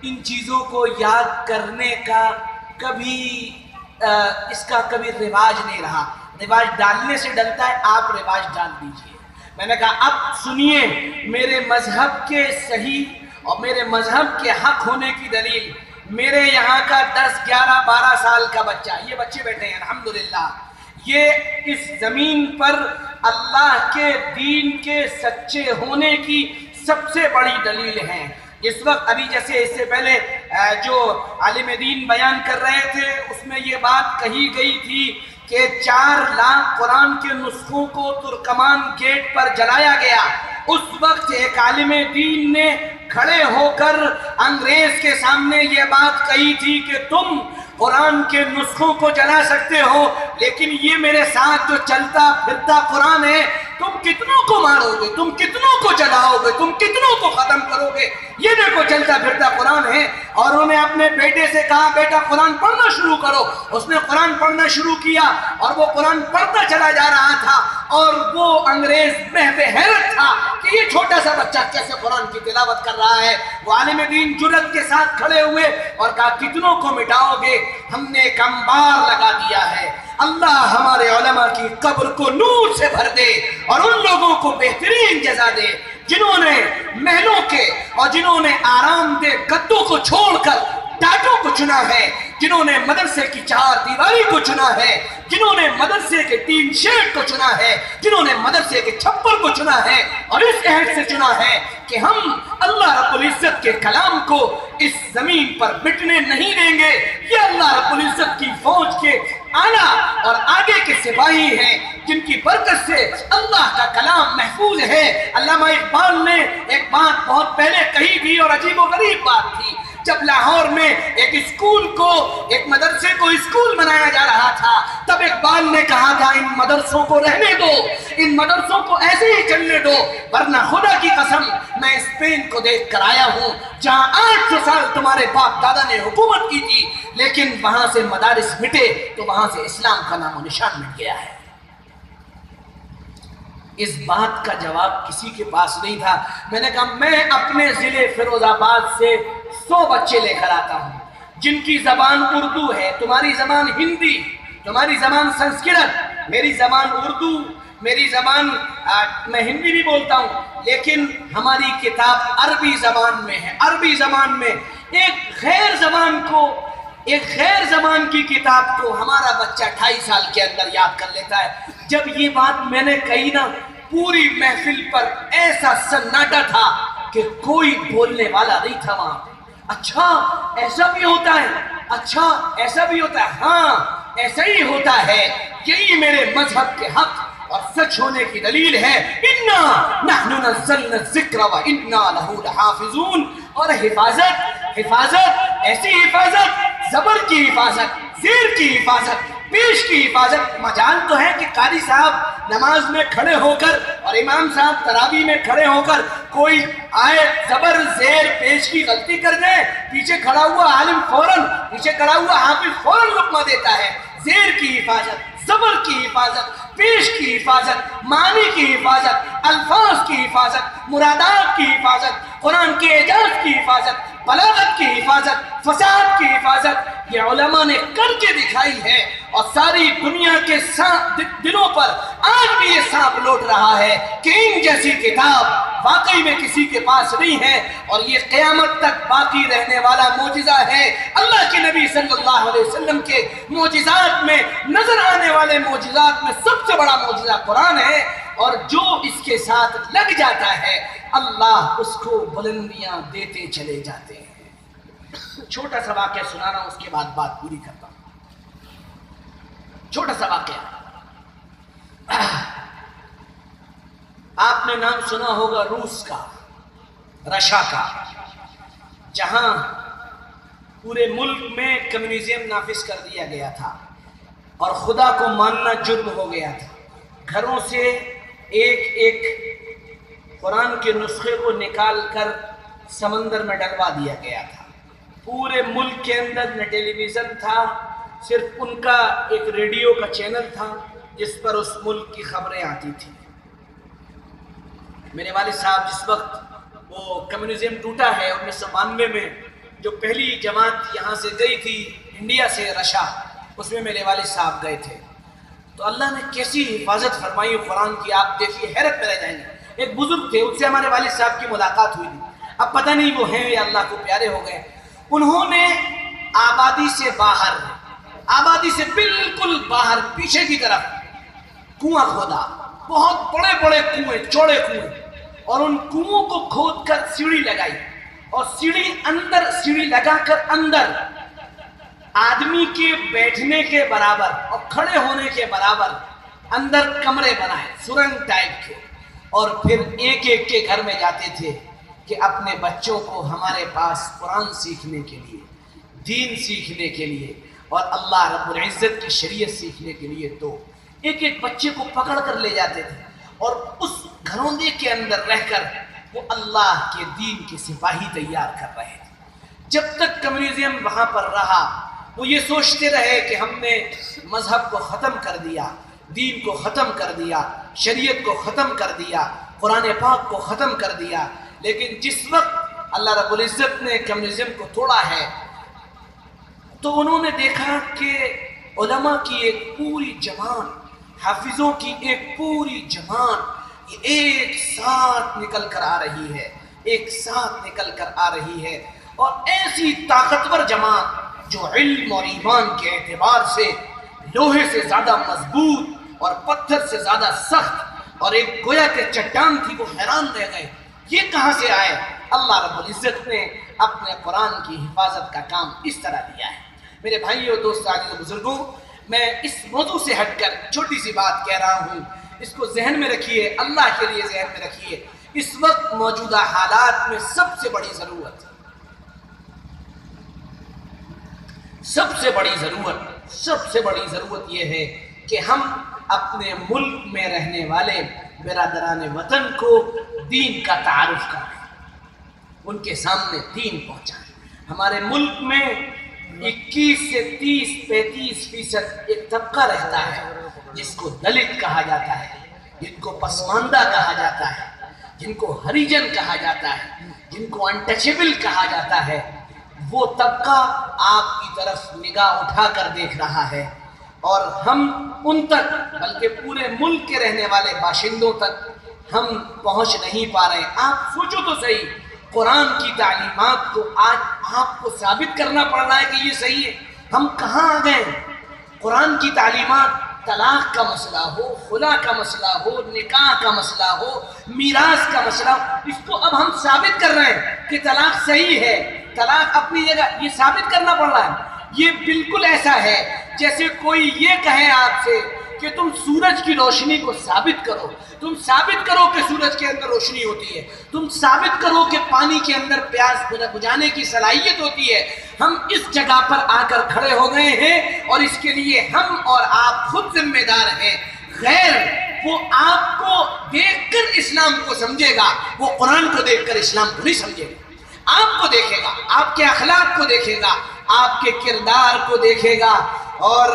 ان چیزوں کو یاد کرنے کا کبھی اس کا کبھی رواج نہیں رہا. رواج ڈالنے سے ڈلتا ہے، آپ رواج ڈال دیجئے. میں نے کہا اب سنیے میرے مذہب کے صحیح اور میرے مذہب کے حق ہونے کی دلیل. میرے یہاں کا 10 11 12 سال کا بچہ، یہ بچے بیٹھے ہیں الحمدللہ، یہ اس زمین پر اللہ کے دین کے سچے ہونے کی سب سے بڑی دلیل ہیں. اس وقت ابھی جیسے اس سے پہلے جو عالم دین بیان کر رہے تھے اس میں یہ بات کہی گئی تھی کہ 4 لاکھ قرآن کے نسخوں کو ترکمان گیٹ پر جلایا گیا. اس وقت ایک عالم دین نے کھڑے ہو کر انگریز کے سامنے یہ بات کہی تھی کہ تم قرآن کے نسخوں کو جلا سکتے ہو لیکن یہ میرے ساتھ جو چلتا پھرتا قرآن ہے تم کتنوں کو مارو گے، تم کتنوں کو جلاؤ گے، تم کتنوں کو ختم کرو گے. یہ دیکھو چلتا پھرتا قرآن ہے. اور انہوں نے اپنے بیٹے سے کہا بیٹا قرآن پڑھنا شروع کرو. اس نے قرآن پڑھنا شروع کیا اور وہ قرآن پڑھتا چلا جا رہا تھا اور وہ انگریز محو حیرت تھا کہ یہ چھوٹا سا بچہ کیسے قرآن کی تلاوت کر رہا ہے. وہ عالم دین جرأت کے ساتھ کھڑے ہوئے اور کہا کتنوں کو مٹاؤ گے، ہم نے ایک انبار لگا دیا ہے. اللہ ہمارے علماء کی قبر کو نور سے بھر دے اور ان لوگوں کو بہترین جزا دے جنہوں نے محلوں کے اور جنہوں نے آرام دہ گدوں کو چھوڑ کر ٹاٹوں کو چنا ہے، جنہوں نے مدرسے کی 4 دیواری کو چنا ہے، جنہوں نے مدرسے کے 3 شیڈ کو چنا ہے، جنہوں نے مدرسے کے چھپر کو چنا ہے اور اس عہد سے چنا ہے کہ ہم اللہ رب العزت کے کلام کو اس زمین پر مٹنے نہیں دیں گے. یہ اللہ رب العزت کی فوج کے اعلیٰ اور آگے کے سپاہی ہیں جن کی برکت سے اللہ کا کلام محفوظ ہے. علامہ اقبال نے ایک بات بہت پہلے کہی تھی اور عجیب و غریب بات تھی. جب لاہور میں ایک اسکول کو، ایک مدرسے کو اسکول بنایا جا رہا تھا تب اقبال نے کہا تھا ان مدرسوں کو رہنے دو، ان مدرسوں کو ایسے ہی چلنے دو، ورنہ خدا کی قسم میں اسپین کو دیکھ کر آیا ہوں جہاں 800 سال تمہارے باپ دادا نے حکومت کی تھی لیکن وہاں سے مدارس مٹے تو وہاں سے اسلام کا نام و نشان مٹ گیا ہے. اس بات کا جواب کسی کے پاس نہیں تھا. میں نے کہا میں اپنے ضلع فیروز آباد سے 100 بچے لے کر آتا ہوں جن کی زبان اردو ہے، تمہاری زبان ہندی، تمہاری زبان سنسکرت، میری زبان اردو، میری زبان میں ہندی بھی بولتا ہوں لیکن ہماری کتاب عربی زبان میں ہے. عربی زبان میں ایک غیر زبان کی کتاب کو ہمارا بچہ 28 سال کے اندر یاد کر لیتا ہے. جب یہ بات میں نے کہی نا پوری محفل پر ایسا سناٹا تھا کہ کوئی بولنے والا نہیں تھا وہاں. اچھا ایسا بھی ہوتا ہے، اچھا ایسا بھی ہوتا ہے، ہاں ایسا ہی ہوتا ہے. یہی میرے مذہب کے حق اور سچ ہونے کی دلیل ہے. اِنَّا نَحْنُ نَزَّلْنَا الذِّكْرَ وَإِنَّا لَهُ لَحَافِظُونَ. اور حفاظت ایسی حفاظت، زبر کی حفاظت، زیر کی حفاظت، پیش کی حفاظت. مجال تو ہے کہ قاری صاحب نماز میں کھڑے ہو کر اور امام صاحب تراویح میں کھڑے ہو کر کوئی آئے زبر زیر پیش کی غلطی کر دے، پیچھے کھڑا ہوا عالم فوراً، پیچھے کھڑا ہوا حافظ فوراً لقمہ دیتا ہے. زیر کی حفاظت، زبر کی حفاظت، پیش کی حفاظت، معنی کی حفاظت، الفاظ کی حفاظت، مرادات کی حفاظت، قرآن کے اعجاز کی حفاظت، بلاغت کی حفاظت، فساد کی حفاظت یہ علماء نے کر کے دکھائی ہے. اور ساری دنیا کے دلوں پر آج بھی یہ سانپ لوٹ رہا ہے کہ ان جیسی کتاب واقعی میں کسی کے پاس نہیں ہے اور یہ قیامت تک باقی رہنے والا معجزہ ہے. اللہ کے نبی صلی اللہ علیہ وسلم کے معجزات میں نظر آنے والے معجزات میں سب سے بڑا معجزہ قرآن ہے اور جو اس کے ساتھ لگ جاتا ہے اللہ اس کو بلندیاں دیتے چلے جاتے ہیں. چھوٹا سا واقعہ سنا رہا ہوں اس کے بعد بات پوری کرتا ہوں. چھوٹا سا واقعہ، آپ نے نام سنا ہوگا روس کا، رشیا کا، جہاں پورے ملک میں کمیونزم نافذ کر دیا گیا تھا اور خدا کو ماننا جرم ہو گیا تھا. گھروں سے ایک ایک قرآن کے نسخے کو نکال کر سمندر میں ڈلوا دیا گیا تھا. پورے ملک کے اندر نہ ٹیلی ویژن تھا، صرف ان کا ایک ریڈیو کا چینل تھا جس پر اس ملک کی خبریں آتی تھیں. میرے والد صاحب جس وقت وہ کمیونزم ٹوٹا ہے 1992 میں، جو پہلی جماعت یہاں سے گئی تھی انڈیا سے رشا، اس میں میرے والد صاحب گئے تھے، تو اللہ نے کیسی حفاظت فرمائی قرآن کی، آپ دیکھیے حیرت میں رہ جائیں گے۔ ایک بزرگ تھے، ان سے ہمارے والد صاحب کی ملاقات ہوئی تھی، اب پتہ نہیں وہ ہیں یا اللہ کو پیارے ہو گئے۔ انہوں نے آبادی سے باہر، آبادی سے بالکل باہر پیچھے کی طرف کنواں کھودا، بہت بڑے بڑے کنویں، چوڑے کنویں، اور ان کنووں کو کھود کر سیڑھی لگائی، اور سیڑھی لگا کر اندر آدمی کے بیٹھنے کے برابر اور کھڑے ہونے کے برابر اندر کمرے بنائے سرنگ ٹائپ کے، اور پھر ایک ایک کے گھر میں جاتے تھے کہ اپنے بچوں کو ہمارے پاس قرآن سیکھنے کے لیے، دین سیکھنے کے لیے اور اللہ رب العزت کی شریعت سیکھنے کے لیے، تو ایک ایک بچے کو پکڑ کر لے جاتے تھے اور اس گھروندے کے اندر رہ کر وہ اللہ کے دین کے سپاہی تیار کر رہے تھے۔ جب تک کمیونزم وہاں پر رہا، وہ یہ سوچتے رہے کہ ہم نے مذہب کو ختم کر دیا، دین کو ختم کر دیا، شریعت کو ختم کر دیا، قرآن پاک کو ختم کر دیا، لیکن جس وقت اللہ رب العزت نے کمیونزم کو توڑا ہے تو انہوں نے دیکھا کہ علماء کی ایک پوری جماعت، حافظوں کی ایک پوری جماعت یہ ایک ساتھ نکل کر آ رہی ہے، ایک ساتھ نکل کر آ رہی ہے، اور ایسی طاقتور جماعت جو علم اور ایمان کے اعتبار سے لوہے سے زیادہ مضبوط اور پتھر سے زیادہ سخت اور ایک گویا کہ چٹان تھی، وہ حیران رہ گئے یہ کہاں سے آئے؟ اللہ رب العزت نے اپنے قرآن کی حفاظت کا کام اس طرح دیا ہے۔ میرے بھائیوں، دوستوں، عزیزوں، بزرگوں، میں اس موضوع سے ہٹ کر چھوٹی سی بات کہہ رہا ہوں، اس کو ذہن میں رکھیے، اللہ کے لیے ذہن میں رکھیے۔ اس وقت موجودہ حالات میں سب سے بڑی ضرورت یہ ہے کہ ہم اپنے ملک میں رہنے والے برادران وطن کو دین کا تعارف کرائیں، ان کے سامنے دین پہنچائیں۔ ہمارے ملک میں 21 سے 30-35% ایک طبقہ رہتا ہے جس کو دلت کہا جاتا ہے، جن کو پسماندہ کہا جاتا ہے، جن کو ہریجن کہا جاتا ہے، جن کو انٹچیبل کہا جاتا ہے۔ وہ طبقہ آپ کی طرف نگاہ اٹھا کر دیکھ رہا ہے، اور ہم ان تک، بلکہ پورے ملک کے رہنے والے باشندوں تک ہم پہنچ نہیں پا رہے۔ آپ سوچو تو صحیح، قرآن کی تعلیمات کو آج آپ کو ثابت کرنا پڑ رہا ہے کہ یہ صحیح ہے، ہم کہاں آ گئے؟ قرآن کی تعلیمات، طلاق کا مسئلہ ہو، خلا کا مسئلہ ہو، نکاح کا مسئلہ ہو، میراث کا مسئلہ ہو، اس کو اب ہم ثابت کر رہے ہیں کہ طلاق صحیح ہے، طلاق اپنی جگہ، یہ ثابت کرنا پڑ رہا ہے۔ یہ بالکل ایسا ہے جیسے کوئی یہ کہے آپ سے کہ تم سورج کی روشنی کو ثابت کرو، تم ثابت کرو کہ سورج کے اندر روشنی ہوتی ہے، تم ثابت کرو کہ پانی کے اندر پیاس بجھانے کی صلاحیت ہوتی ہے۔ ہم اس جگہ پر آ کر کھڑے ہو گئے ہیں، اور اس کے لیے ہم اور آپ خود ذمہ دار ہیں۔ غیر وہ آپ کو دیکھ کر اسلام کو سمجھے گا، وہ قرآن کو دیکھ کر اسلام کو نہیں سمجھے گا۔ آپ کو دیکھے گا، آپ کے اخلاق کو دیکھے گا، آپ کے کردار کو دیکھے گا، اور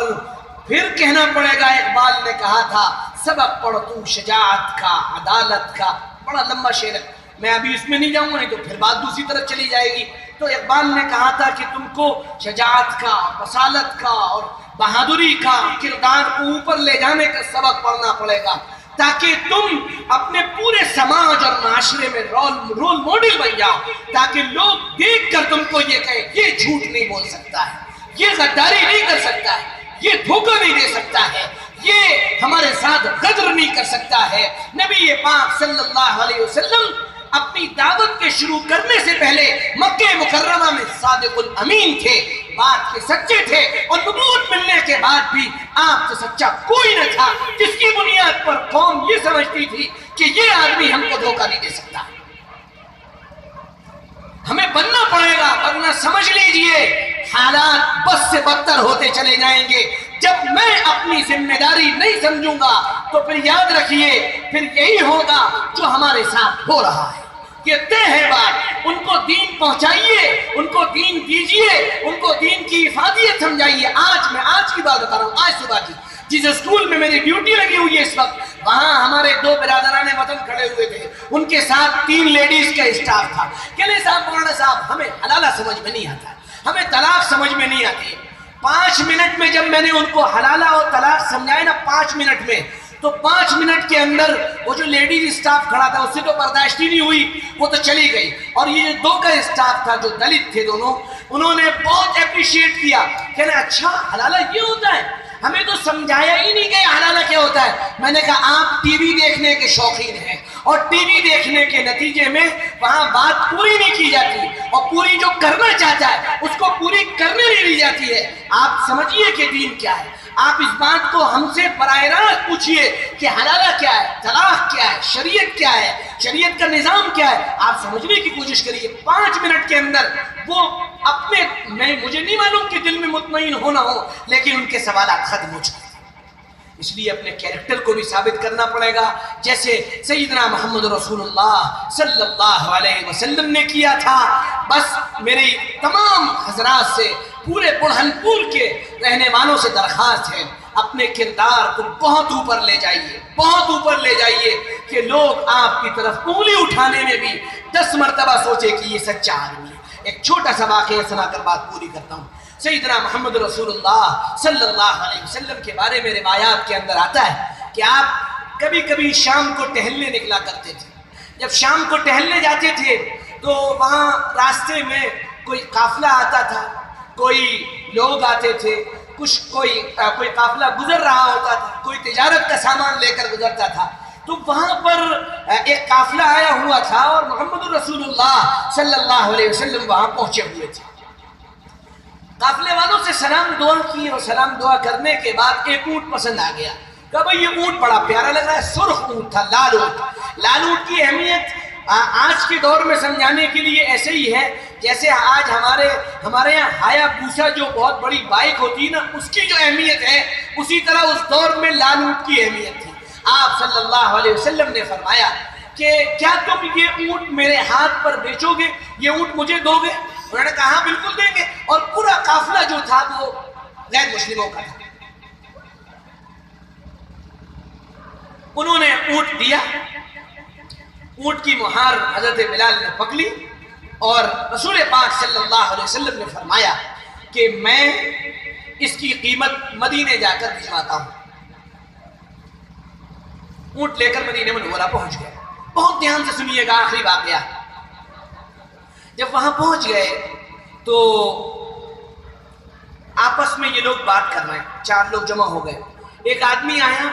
پھر کہنا پڑے گا، اقبال نے کہا تھا سبق پڑھ تو شجاعت کا، عدالت کا، بڑا لمبا شعر ہے، میں ابھی اس میں نہیں جاؤں گا، نہیں تو پھر بات دوسری طرف چلی جائے گی۔ تو اقبال نے کہا تھا کہ تم کو شجاعت کا، بصالت کا اور بہادری کا، کردار کو اوپر لے جانے کا سبق پڑھنا پڑے گا، تاکہ تم اپنے پورے سماج اور معاشرے میں رول ماڈل بن جاؤ، تاکہ لوگ دیکھ کر تم کو یہ کہیں یہ جھوٹ نہیں بول سکتا ہے، یہ غداری نہیں کر سکتا ہے، یہ دھوکہ نہیں دے سکتا ہے، یہ ہمارے ساتھ غدر نہیں کر سکتا ہے۔ نبی پاک صلی اللہ علیہ وسلم اپنی دعوت کے شروع کرنے سے پہلے مکہ مکرمہ میں صادق الامین تھے، بات کے سچے تھے، اور نبوت ملنے کے بعد بھی آپ سے سچا کوئی نہ تھا جس کی بنیاد پر قوم یہ سمجھتی تھی کہ یہ آدمی ہم کو دھوکہ نہیں دے سکتا۔ ہمیں بننا پڑے گا، ورنہ سمجھ لیجئے حالات بس سے بدتر ہوتے چلے جائیں گے۔ جب میں اپنی ذمہ داری نہیں سمجھوں گا تو پھر یاد رکھیے، پھر یہی ہوگا جو ہمارے ساتھ ہو رہا ہے۔ یہ طے ہے بات، ان کو دین پہنچائیے، ان کو دین دیجئے، ان کو دین کی افادیت سمجھائیے۔ میں آج کی بات بتا رہا ہوں، آج صبح کی جس اسکول میں میری ڈیوٹی لگی ہوئی ہے اس وقت، وہاں ہمارے 2 برادران وطن کھڑے ہوئے تھے، ان کے ساتھ 3 لیڈیز کا اسٹاف تھا. کہنے صاحب مولانا صاحب ہمیں حلالہ سمجھ میں نہیں آتا، ہمیں طلاق سمجھ میں نہیں آتی. 5 منٹ میں جب میں نے ان کو حلالہ اور طلاق سمجھائے نا 5 منٹ میں، تو 5 منٹ کے اندر وہ جو لیڈیز اسٹاف کھڑا تھا اس سے تو برداشت ہی نہیں ہوئی، وہ تو چلی گئی. اور یہ جو 2 کا اسٹاف تھا جو دلت تھے دونوں، انہوں نے بہت اپریشیٹ کیا. کہنا اچھا حلالہ یہ ہوتا ہے، ہمیں تو سمجھایا ہی نہیں کہ حلالہ کیا ہوتا ہے. میں نے کہا آپ ٹی وی دیکھنے کے شوقین ہیں، اور ٹی وی دیکھنے کے نتیجے میں وہاں بات پوری نہیں کی جاتی، اور پوری جو کرنا چاہتا ہے اس کو پوری کرنے نہیں دی جاتی ہے. آپ سمجھیے کہ دین کیا ہے. آپ اس بات کو ہم سے براہ راست پوچھئے کہ حلالہ کیا ہے، طلاق کیا ہے، شریعت کیا ہے، شریعت کا نظام کیا ہے. آپ سمجھنے کی کوشش کریے. 5 منٹ کے اندر وہ اپنے مجھے نہیں معلوم کہ دل میں مطمئن ہونا ہو، لیکن ان کے سوالات ختم ہو چکے. اس لیے اپنے کیریکٹر کو بھی ثابت کرنا پڑے گا، جیسے سیدنا محمد رسول اللہ صلی اللہ علیہ وسلم نے کیا تھا. بس میری تمام حضرات سے، پورے بڑھن پور کے رہنے والوں سے درخواست ہے، اپنے کردار کو بہت اوپر لے جائیے، بہت اوپر لے جائیے، کہ لوگ آپ کی طرف انگلی اٹھانے میں بھی 10 مرتبہ سوچے کہ یہ سچا آدمی ہے. ایک چھوٹا سا واقعہ سنا کر بات پوری کرتا ہوں. سیدنا محمد رسول اللہ صلی اللہ علیہ وسلم کے بارے میں روایات کے اندر آتا ہے کہ آپ کبھی کبھی شام کو ٹہلنے نکلا کرتے تھے. جب شام کو ٹہلنے جاتے تھے تو وہاں راستے میں کوئی قافلہ آتا تھا، کوئی لوگ آتے تھے، کوئی قافلہ گزر رہا ہوتا تھا، کوئی تجارت کا سامان لے کر گزرتا تھا. تو وہاں پر ایک قافلہ آیا ہوا تھا اور محمد رسول اللہ صلی اللہ علیہ وسلم وہاں پہنچے ہوئے تھے. قافلے والوں سے سلام دعا کی، اور سلام دعا کرنے کے بعد ایک اونٹ پسند آ گیا. کہا بھئی یہ اونٹ بڑا پیارا لگ رہا ہے. سرخ اونٹ تھا، لال اونٹ. لال اونٹ کی اہمیت آج کے دور میں سمجھانے کے لیے ایسے ہی ہے جیسے آج ہمارے یہاں ہایا بوسا جو بہت بڑی بائک ہوتی ہے نا، اس کی جو اہمیت ہے، اسی طرح اس دور میں لال اونٹ کی اہمیت تھی. آپ صلی اللہ علیہ وسلم نے فرمایا کہ کیا تم یہ اونٹ میرے ہاتھ پر بیچو گے، یہ اونٹ مجھے دو گے؟ انہوں نے کہا ہاں بالکل دیں گے. اور پورا قافلہ جو تھا وہ غیر مسلموں کا تھا. انہوں نے اونٹ دیا. اونٹ کی مہار حضرت بلال نے پکڑی، اور رسول پاک صلی اللہ علیہ وسلم نے فرمایا کہ میں اس کی قیمت مدینے جا کر بھجواتا ہوں. اونٹ لے کر مدینہ منورہ پہنچ گئے. بہت دھیان سے سنیے گا آخری واقعہ. جب وہاں پہنچ گئے تو آپس میں یہ لوگ بات کر رہے ہیں. 4 لوگ جمع ہو گئے. ایک آدمی آیا،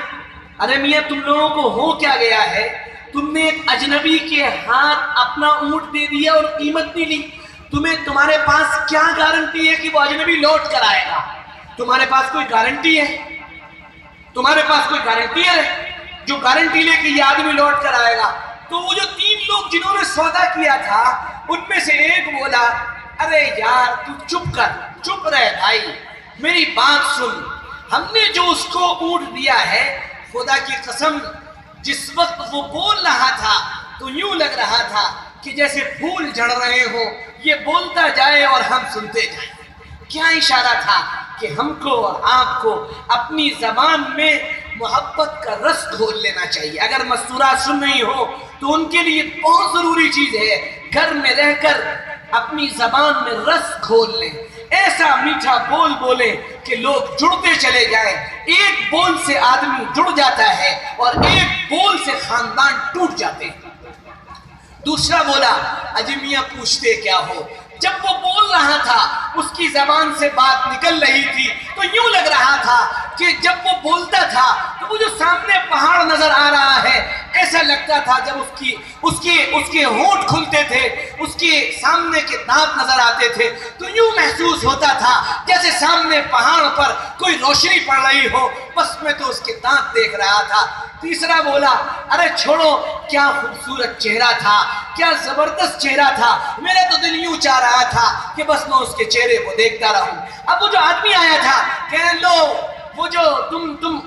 ارے میاں تم لوگوں کو ہو کیا گیا ہے، تم نے ایک اجنبی کے ہاتھ اپنا اونٹ دے دیا اور قیمت نہیں لی. تمہارے پاس کیا گارنٹی ہے کہ وہ اجنبی لوٹ کر آئے گا؟ تمہارے پاس کوئی گارنٹی ہے؟ تمہارے پاس کوئی گارنٹی ہے جو گارنٹی لے کہ یہ آدمی لوٹ کر آئے گا؟ تو وہ جو 3 لوگ جنہوں نے سودا کیا تھا ان میں سے ایک بولا، ارے یار تو چپ رہے بھائی، میری بات سن. ہم نے جو اس کو اونٹ دیا ہے، خدا کی قسم جس وقت وہ بول رہا تھا تو یوں لگ رہا تھا کہ جیسے پھول جھڑ رہے ہوں، یہ بولتا جائے اور ہم سنتے جائیں. کیا اشارہ تھا کہ ہم کو اور آپ کو اپنی زبان میں محبت کا رس گھول لینا چاہیے. اگر مستورات سن رہی ہو تو ان کے لیے بہت ضروری چیز ہے گھر میں رہ کر اپنی زبان میں رس گھول لیں. ایسا میٹھا بول بولیں کہ لوگ جڑتے چلے جائیں. ایک بول سے آدمی جڑ جاتا ہے اور ایک بول سے خاندان ٹوٹ جاتے ہیں. دوسرا بولا، اجی میاں پوچھتے کیا ہو؟ جب وہ بول رہا تھا اس کی زبان سے بات نکل رہی تھی تو یوں لگ رہا تھا کہ جب وہ بولتا تھا تو وہ جو سامنے پہاڑ نظر آ رہا ہے، ایسا لگتا تھا جب اس کے ہونٹ کھلتے تھے، اس کے سامنے کے دانت نظر آتے تھے تو یوں محسوس ہوتا تھا جیسے سامنے پہاڑ پر کوئی روشنی پڑ رہی ہو، بس میں تو اس کے دانت دیکھ رہا تھا. تیسرا بولا، ارے چھوڑو، کیا خوبصورت چہرہ تھا، کیا زبردست چہرہ تھا، میرا تو دل یوں چاہ رہا تھا کہ بس میں اس کے چہرے کو دیکھتا رہوں. اب وہ جو آدمی آیا تھا کہنے لو، وہ جو تم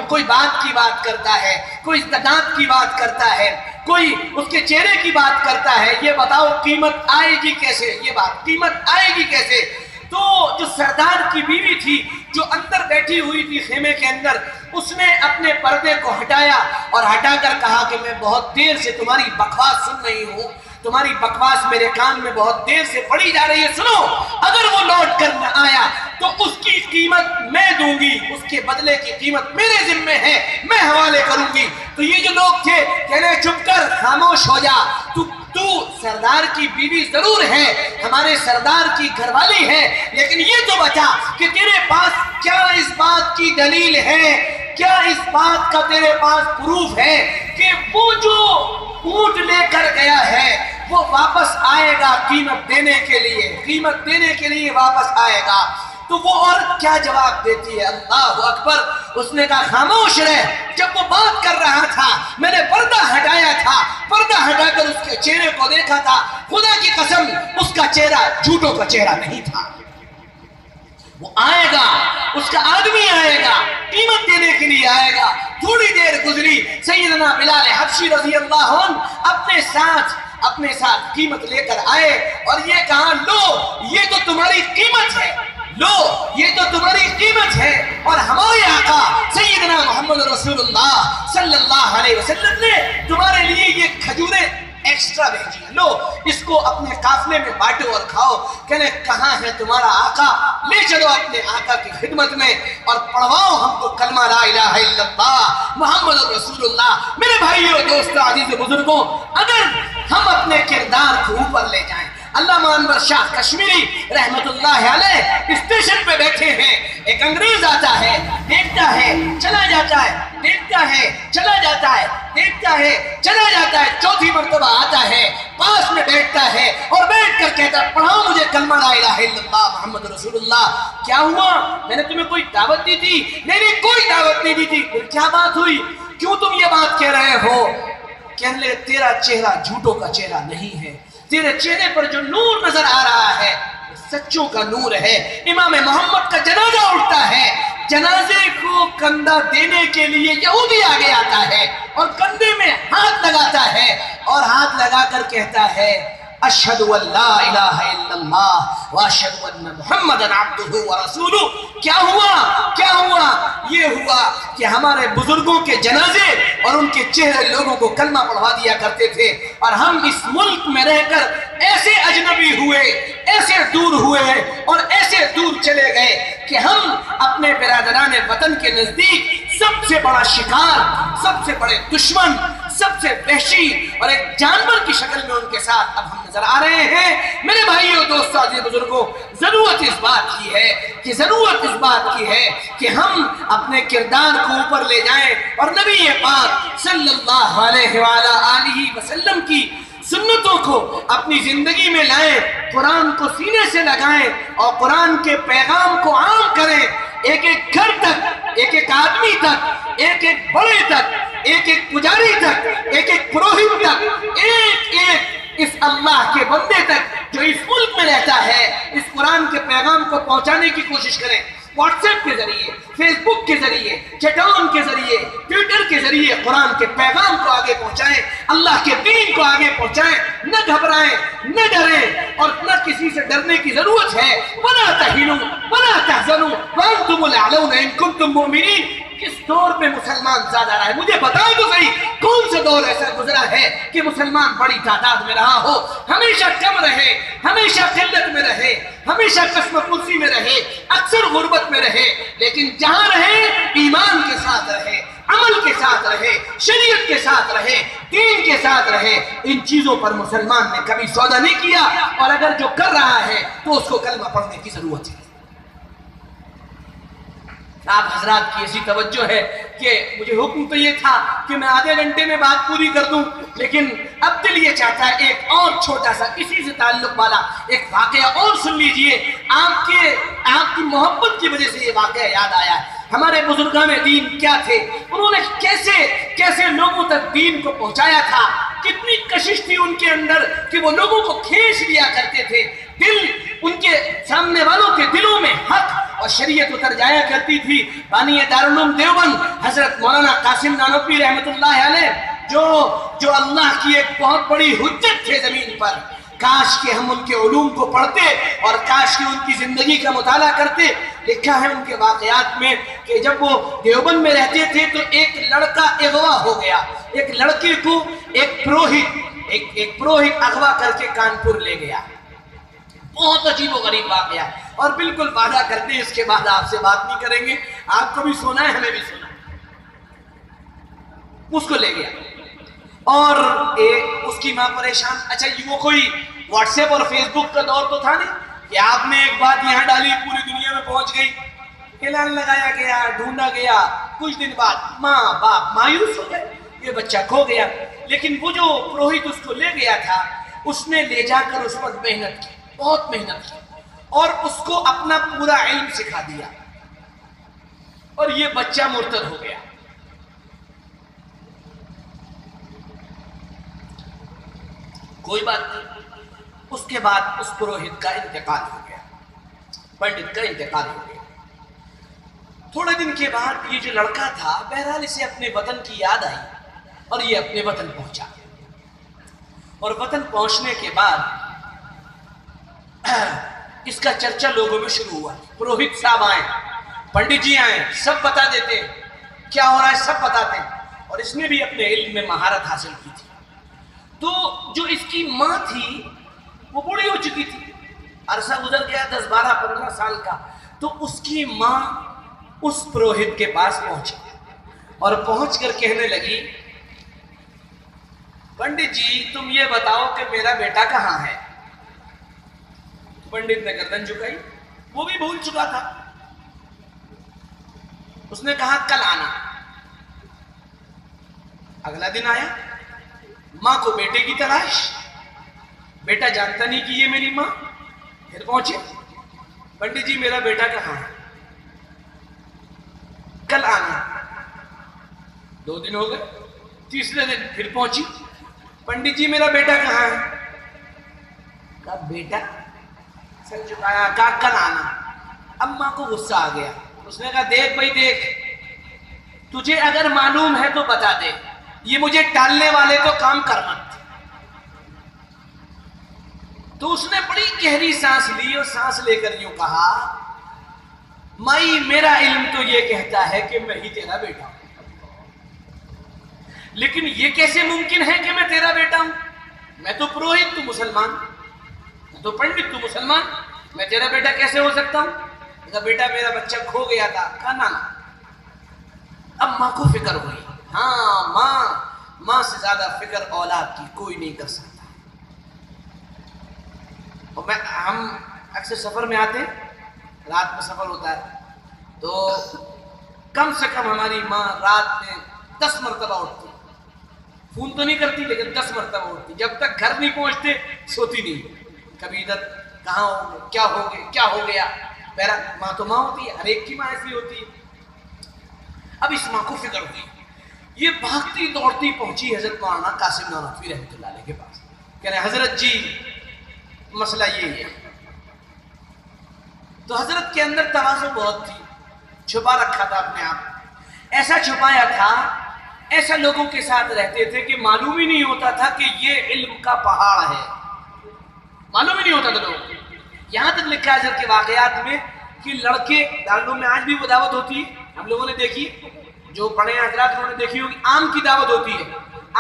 کوئی بات کی بات کرتا ہے، کوئی دانت کی بات کرتا ہے، کوئی اس کے چہرے کی بات کرتا ہے، یہ بتاؤ قیمت آئے گی کیسے؟ یہ بات قیمت آئے گی کیسے؟ تو جو سردار کی بیوی تھی، جو اندر بیٹھی ہوئی تھی خیمے کے اندر، اس نے اپنے پردے کو ہٹایا اور ہٹا کر کہا کہ میں بہت دیر سے تمہاری بکواس سن رہی ہوں، تمہاری بکواس میرے کان میں بہت دیر سے پڑی جا رہی ہے، سنو، اگر وہ لوٹ کر نہ آیا تو اس کی قیمت میں دوں گی، اس کے بدلے کی قیمت میرے ذمہ ہے، میں حوالے کروں گی۔ تو یہ جو لوگ تھے کہنے چپ کر، خاموش ہو جا، تو سردار کی بیوی ضرور ہے، ہمارے سردار کی گھر والی ہے، لیکن یہ تو بتا کہ تیرے پاس کیا اس بات کی دلیل ہے، کیا اس بات کا تیرے پاس پروف ہے کہ وہ جو اونٹ لے کر گیا ہے وہ واپس آئے گا قیمت دینے کے لیے واپس آئے گا؟ تو وہ عورت کیا جواب دیتی ہے؟ اللہ اکبر! اس نے کہا خاموش رہ، جب وہ بات کر رہا تھا میں نے پردہ ہٹایا تھا، پردہ ہٹا کر اس کے چہرے کو دیکھا تھا، خدا کی قسم اس کا چہرہ جھوٹوں کا چہرہ نہیں تھا۔ وہ آئے گا، اس کا آدمی آئے گا، قیمت دینے کے لیے آئے گا۔ تھوڑی دیر گزری، سیدنا بلال حبشی رضی اللہ عنہ اپنے ساتھ قیمت لے کر آئے اور یہ کہا لو یہ تو تمہاری قیمت ہے، لو یہ تو تمہاری قیمت ہے، اور ہمارے آقا سیدنا محمد رسول اللہ صلی اللہ علیہ وسلم نے تمہارے لیے یہ کھجوریں ایکسٹرا بھیجی ہیں، لو اس کو اپنے قافلے میں بانٹو اور کھاؤ۔ کہنے کہاں ہے تمہارا آقا؟ لے چلو اپنے آقا کی خدمت میں اور پڑھواؤ ہم کو کلمہ لا الہ الا اللہ محمد رسول اللہ۔ میرے بھائیو، دوستو، عزیز بزرگوں، اگر ہم اپنے کردار کو اوپر لے جائیں، علامہ انور شاہ کشمیری رحمت اللہ علیہ اسٹیشن پہ بیٹھے ہیں، ایک انگریز آتا ہے، دیکھتا ہے چلا جاتا ہے، دیکھتا ہے چلا جاتا ہے، دیکھتا ہے چلا جاتا ہے، چوتھی مرتبہ آتا ہے، پاس میں بیٹھتا ہے اور بیٹھ کر کہتا ہے پڑھاؤ مجھے کلمہ لا الہ الا اللہ محمد رسول اللہ۔ کیا ہوا؟ میں نے تمہیں کوئی دعوت دی تھی؟ نہیں کوئی دعوت نہیں دی تھی۔ پھر کیا بات ہوئی؟ کیوں تم یہ بات کہہ رہے ہو؟ کہنے لگے تیرا چہرہ جھوٹوں کا چہرہ نہیں ہے، تیرے چہرے پر جو نور نظر آ رہا ہے سچوں کا نور ہے۔ امام محمد کا جنازہ اٹھتا ہے، جنازے کو کندھا دینے کے لیے یہودی آگے آتا ہے اور کندھے میں ہاتھ لگاتا ہے اور ہاتھ لگا کر کہتا ہے اشہد ان لا الہ الا اللہ واشہد ان محمدًا عبدہ ورسولہ۔ کیا ہوا؟ یہ ہوا کہ ہمارے بزرگوں کے جنازے اور ان کے چہرے لوگوں کو کلمہ پڑھوا دیا کرتے تھے، اور ہم اس ملک میں رہ کر ایسے اجنبی ہوئے، ایسے دور ہوئے اور ایسے دور چلے گئے کہ ہم اپنے برادران وطن کے نزدیک سب سے بڑا شکار، سب سے بڑے دشمن، سب سے وحشی اور ایک جانور کی شکل میں ان کے ساتھ اب ہم نظر آ رہے ہیں۔ میرے بھائیوں، دوستو، عزیز بزرگوں، ضرورت اس بات کی ہے کہ ہم اپنے کردار کو اوپر لے جائیں اور نبی پاک صلی اللہ علیہ وآلہ وسلم کی سنتوں کو اپنی زندگی میں لائیں، قرآن کو سینے سے لگائیں اور قرآن کے پیغام کو عام کریں۔ ایک ایک گھر تک، ایک ایک آدمی تک، ایک ایک بڑے تک، ایک ایک پجاری تک، ایک ایک پروہت تک، ایک ایک اس اللہ کے بندے تک جو اس ملک میں رہتا ہے، اس قرآن کے پیغام کو پہنچانے کی کوشش کریں۔ واٹس ایپ کے ذریعے، فیس بک کے ذریعے، چیٹون کے ذریعے، ٹویٹر کے ذریعے قرآن کے پیغام کو آگے پہنچائیں، اللہ کے دین کو آگے پہنچائیں۔ نہ گھبرائیں، نہ ڈریں اور نہ کسی سے ڈرنے کی ضرورت ہے۔ وَلَا تَهِنُوا وَلَا تَحْزَنُوا وَأَنْتُمُ الْأَعْلَوْنَ إِن كُنتُم مُؤْمِنِينَ۔ کس دور پہ مسلمان زیادہ رہا ہے؟ مجھے بتائیں تو صحیح، کون سا دور ایسا گزرا ہے کہ مسلمان بڑی تعداد میں رہا ہو؟ ہمیشہ کم رہے، ہمیشہ قلت میں رہے، ہمیشہ قسم پرسی میں رہے، اکثر غربت میں رہے، لیکن جہاں رہے ایمان کے ساتھ رہے، عمل کے ساتھ رہے، شریعت کے ساتھ رہے، دین کے ساتھ رہے۔ ان چیزوں پر مسلمان نے کبھی سودا نہیں کیا، اور اگر جو کر رہا ہے تو اس کو کلمہ پڑھنے کی ضرورت ہے۔ آپ حضرات کی ایسی توجہ ہے کہ مجھے حکم تو یہ تھا کہ میں آدھے گھنٹے میں بات پوری کر دوں، لیکن اب دل یہ چاہتا ہے ایک اور چھوٹا سا اسی سے تعلق والا ایک واقعہ اور سن لیجئے۔ آپ کی محبت کی وجہ سے یہ واقعہ یاد آیا ہے۔ ہمارے بزرگان دین کیا تھے، انہوں نے کیسے لوگوں تک دین کو پہنچایا تھا، کتنی کشش تھی ان کے اندر کہ وہ لوگوں کو کھینچ لیا کرتے تھے، دل ان کے سامنے والوں کے دلوں میں حق اور شریعت اتر جایا کرتی تھی۔ بانی دارالعلوم دیوبند حضرت مولانا قاسم نانوتوی رحمت اللہ علیہ جو اللہ کی ایک بہت بڑی حجت تھے زمین پر، کاش کہ ہم ان کے علوم کو پڑھتے اور کاش کہ ان کی زندگی کا مطالعہ کرتے۔ لکھا ہے ان کے واقعات میں کہ جب وہ دیوبند میں رہتے تھے تو ایک لڑکا اغوا ہو گیا، ایک لڑکے کو ایک پروہت اغوا کر کے کانپور لے گیا۔ بہت عجیب و غریب واقعہ، اور بالکل وعدہ کرتے ہیں اس کے بعد آپ سے بات نہیں کریں گے، آپ کو بھی سونا ہے ہمیں بھی سونا ہے۔ اس کو لے گیا اور اس کی ماں پریشان۔ اچھا وہ کوئی واٹس ایپ اور فیس بک کا دور تو تھا نہیں کہ آپ نے ایک بات یہاں ڈالی پوری دنیا میں پہنچ گئی، اعلان لگایا گیا، ڈھونڈا گیا، کچھ دن بعد ماں باپ مایوس ہو گئے، یہ بچہ کھو گیا۔ لیکن وہ جو پروہت اس کو لے گیا تھا اس نے لے جا کر اس پر محنت کی، بہت محنت کی، اور اس کو اپنا پورا علم سکھا دیا، اور یہ بچہ مرتد ہو گیا۔ کوئی بات نہیں، اس کے بعد اس پروہت کا انتقال ہو گیا، پنڈت کا انتقال ہو گیا۔ تھوڑے دن کے بعد یہ جو لڑکا تھا بہرحال اسے اپنے وطن کی یاد آئی اور یہ اپنے وطن پہنچا، اور وطن پہنچنے کے بعد اس کا چرچا لوگوں میں شروع ہوا۔ پروہت صاحب آئے، پنڈت جی آئے، سب بتا دیتے ہیں کیا ہو رہا ہے، سب بتاتے ہیں، اور اس نے بھی اپنے علم میں مہارت حاصل کی تھی۔ تو جو اس کی ماں تھی وہ بوڑھی ہو چکی تھی، عرصہ گزر گیا 10 12 15 سال کا۔ تو اس کی ماں اس پروہت کے پاس پہنچی اور پہنچ کر کہنے لگی، پنڈت جی تم یہ بتاؤ کہ میرا بیٹا کہاں ہے؟ پنڈت نے گردن جھکائی، وہ بھی بھول چکا تھا۔ اس نے کہا کل آنا۔ اگلا دن آیا، ماں کو بیٹے کی تلاش، بیٹا جانتا نہیں کہ یہ میری ماں۔ پھر پہنچے، پنڈت جی میرا بیٹا کہاں ہے؟ کل آنا۔ 2 دن ہو گئے، تیسرے دن پھر پہنچی، پنڈت جی میرا بیٹا کہاں ہے؟ کہا بیٹا؟ سر جھکایا، کہا کل آنا۔ اب ماں کو غصہ آ گیا، اس نے کہا دیکھ بھائی دیکھ، تجھے اگر معلوم ہے تو بتا دے، یہ مجھے ٹالنے والے تو کام کر مت۔ تو اس نے بڑی گہری سانس لی اور سانس لے کر یوں کہا، مائی میرا علم تو یہ کہتا ہے کہ میں ہی تیرا بیٹا ہوں، لیکن یہ کیسے ممکن ہے کہ میں تیرا بیٹا ہوں؟ میں تو پروہت، تو مسلمان، میں تو پنڈت، تو مسلمان، میں تیرا بیٹا کیسے ہو سکتا ہوں؟ کہا بیٹا میرا بچہ کھو گیا تھا۔ کہا نا۔ اب ماں کو فکر ہوئی، ہاں ماں سے زیادہ فکر اولاد کی کوئی نہیں کر سکتا۔ اور ہم اکثر سفر میں آتے ہیں، رات میں سفر ہوتا ہے، تو کم سے کم ہماری ماں رات میں 10 مرتبہ اٹھتی، فون تو نہیں کرتی لیکن 10 مرتبہ اٹھتی، جب تک گھر نہیں پہنچتے سوتی نہیں، کبھی ادھر کہاں ہو گئے، کیا ہو گیا۔ میرا ماں تو ماں ہوتی ہے، ہر ایک کی ماں ایسی ہوتی ہے۔ اب اس ماں کو فکر ہوئی، یہ بھاگتی دوڑتی پہنچی حضرت مولانا قاسم نانوتوی رحمۃ اللہ علیہ کے پاس، کہہ رہے حضرت جی مسئلہ یہ ہے۔ تو حضرت کے اندر تواضع بہت تھی، چھپا رکھا تھا اپنے آپ، ایسا چھپایا تھا، ایسا لوگوں کے ساتھ رہتے تھے کہ معلوم ہی نہیں ہوتا تھا کہ یہ علم کا پہاڑ ہے، معلوم ہی نہیں ہوتا تھا لوگوں کو۔ یہاں تک لکھا ہے حضرت کے واقعات میں کہ لڑکے دارالعلوم میں آج بھی وہ دعوت ہوتی ہے، ہم لوگوں نے دیکھی، جو بڑے حضرات انہوں نے دیکھی ہوگی، آم کی دعوت ہوتی ہے،